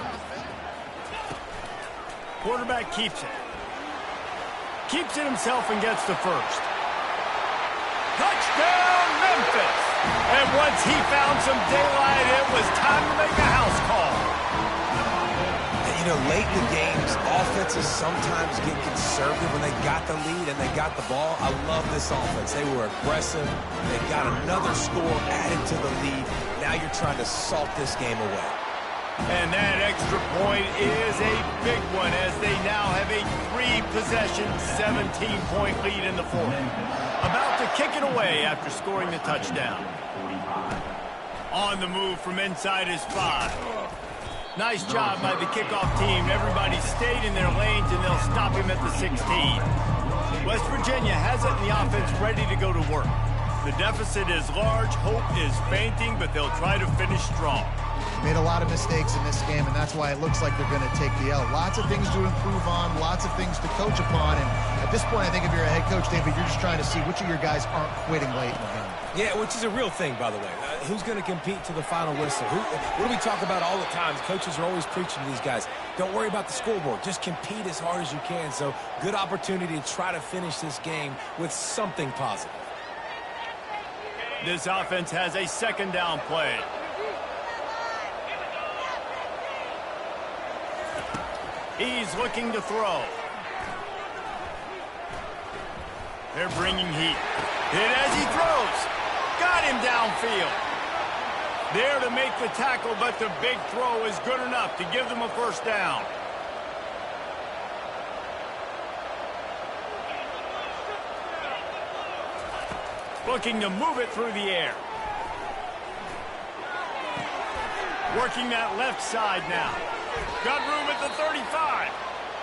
Quarterback keeps it. Keeps it himself and gets the first. Touchdown, Memphis! And once he found some daylight, it was time to make a house call. And, you know, late in the games, offenses sometimes get conservative when they got the lead and they got the ball. I love this offense. They were aggressive. They got another score added to the lead. Now you're trying to salt this game away. And that extra point is a big one as they now have a 3-possession, 17-point lead in the fourth. About to kick it away after scoring the touchdown. On the move from inside his 5. Nice job by the kickoff team. Everybody stayed in their lanes, and they'll stop him at the 16. West Virginia has it in the offense ready to go to work. The deficit is large, hope is fainting, but they'll try to finish strong. Made a lot of mistakes in this game, and that's why it looks like they're going to take the L. Lots of things to improve on, lots of things to coach upon, and at this point, I think if you're a head coach, David, you're just trying to see which of your guys aren't quitting late in the game. Yeah, which is a real thing, by the way. Who's going to compete to the final whistle? What do we talk about all the time? Coaches are always preaching to these guys. Don't worry about the scoreboard. Just compete as hard as you can. So, good opportunity to try to finish this game with something positive. This offense has a second down play. He's looking to throw. They're bringing heat. Hit as he throws. Got him downfield. There to make the tackle, but the big throw is good enough to give them a first down. Looking to move it through the air. Working that left side now. Got room at the 35.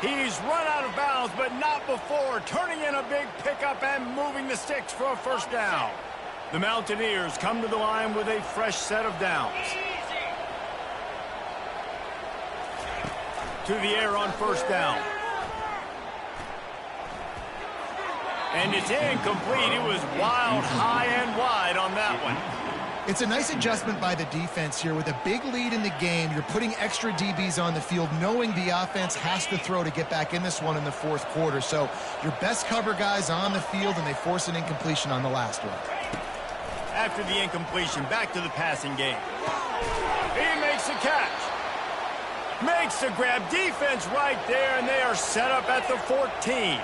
He's run out of bounds, but not before turning in a big pickup and moving the sticks for a first down. The Mountaineers come to the line with a fresh set of downs. To the air on first down. And it's incomplete. It was wild, high, and wide on that one. It's a nice adjustment by the defense here. With a big lead in the game, you're putting extra DBs on the field, knowing the offense has to throw to get back in this one in the fourth quarter. So your best cover guys on the field, and they force an incompletion on the last one. After the incompletion, back to the passing game. He makes the catch. Makes the grab. Defense right there, and they are set up at the 14.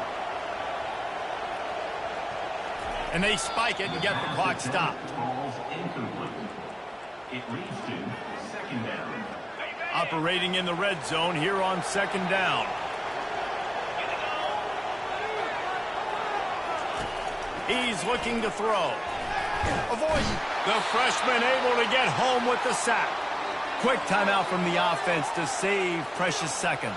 And they spike it and get the clock stopped. It leads to second down. Operating in the red zone here on second down. He's looking to throw. Avoid. The freshman able to get home with the sack. Quick timeout from the offense to save precious seconds.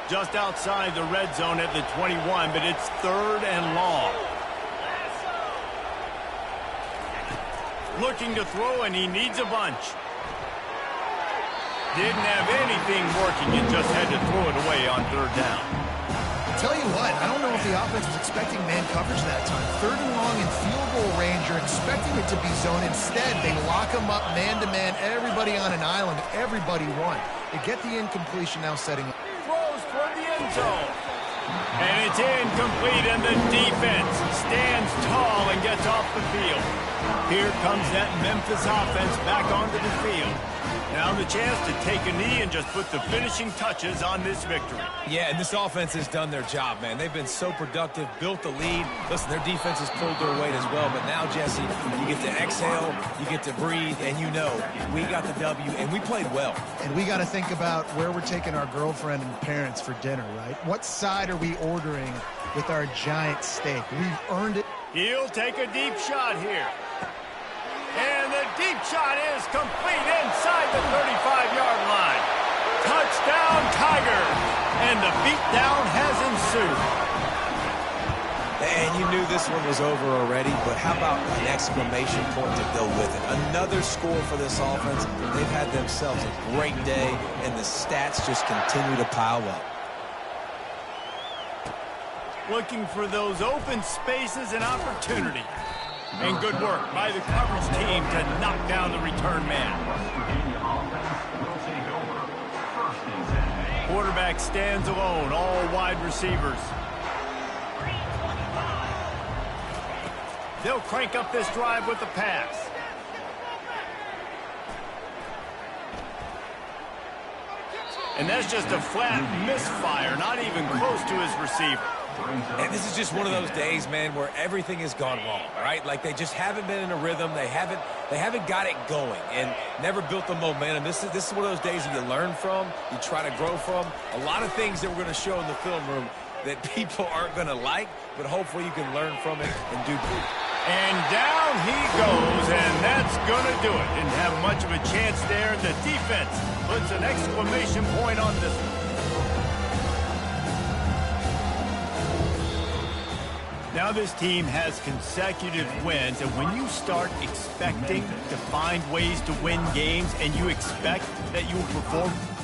Just outside the red zone at the 21, but it's third and long. Looking to throw, and he needs a bunch. Didn't have anything working and just had to throw it away on third down. Tell you what, I don't know if the offense was expecting man coverage that time. Third and long in field goal range, you're expecting it to be zone. Instead, they lock them up man-to-man, everybody on an island, everybody won. They get the incompletion now setting up. Throws toward the end zone. And it's incomplete, and the defense stands tall and gets off the field. Here comes that Memphis offense back onto the field. Now the chance to take a knee and just put the finishing touches on this victory. Yeah, and this offense has done their job, man. They've been so productive, built the lead. Listen, their defense has pulled their weight as well. But now, Jesse, you get to exhale, you get to breathe, and you know we got the W, and we played well. And we got to think about where we're taking our girlfriend and parents for dinner, right? What side are we ordering with our giant steak? We've earned it. He'll take a deep shot here. And the deep shot is complete inside the 35-yard line. Touchdown, Tigers! And the beatdown has ensued. And you knew this one was over already, but how about an exclamation point to go with it? Another score for this offense. They've had themselves a great day, and the stats just continue to pile up. Looking for those open spaces and opportunity. And good work by the coverage team to knock down the return man. Quarterback stands alone, all wide receivers. They'll crank up this drive with the pass. And that's just a flat misfire, not even close to his receiver. And this is just one of those days, man, where everything has gone wrong, right? Like they just haven't been in a rhythm. They haven't got it going and never built the momentum. This is one of those days that you learn from, you try to grow from. A lot of things that we're going to show in the film room that people aren't going to like, but hopefully you can learn from it and do good. And down he goes, and that's going to do it. Didn't have much of a chance there. The defense puts an exclamation point on this one. Now this team has consecutive wins, and when you start expecting to find ways to win games and you expect that you will perform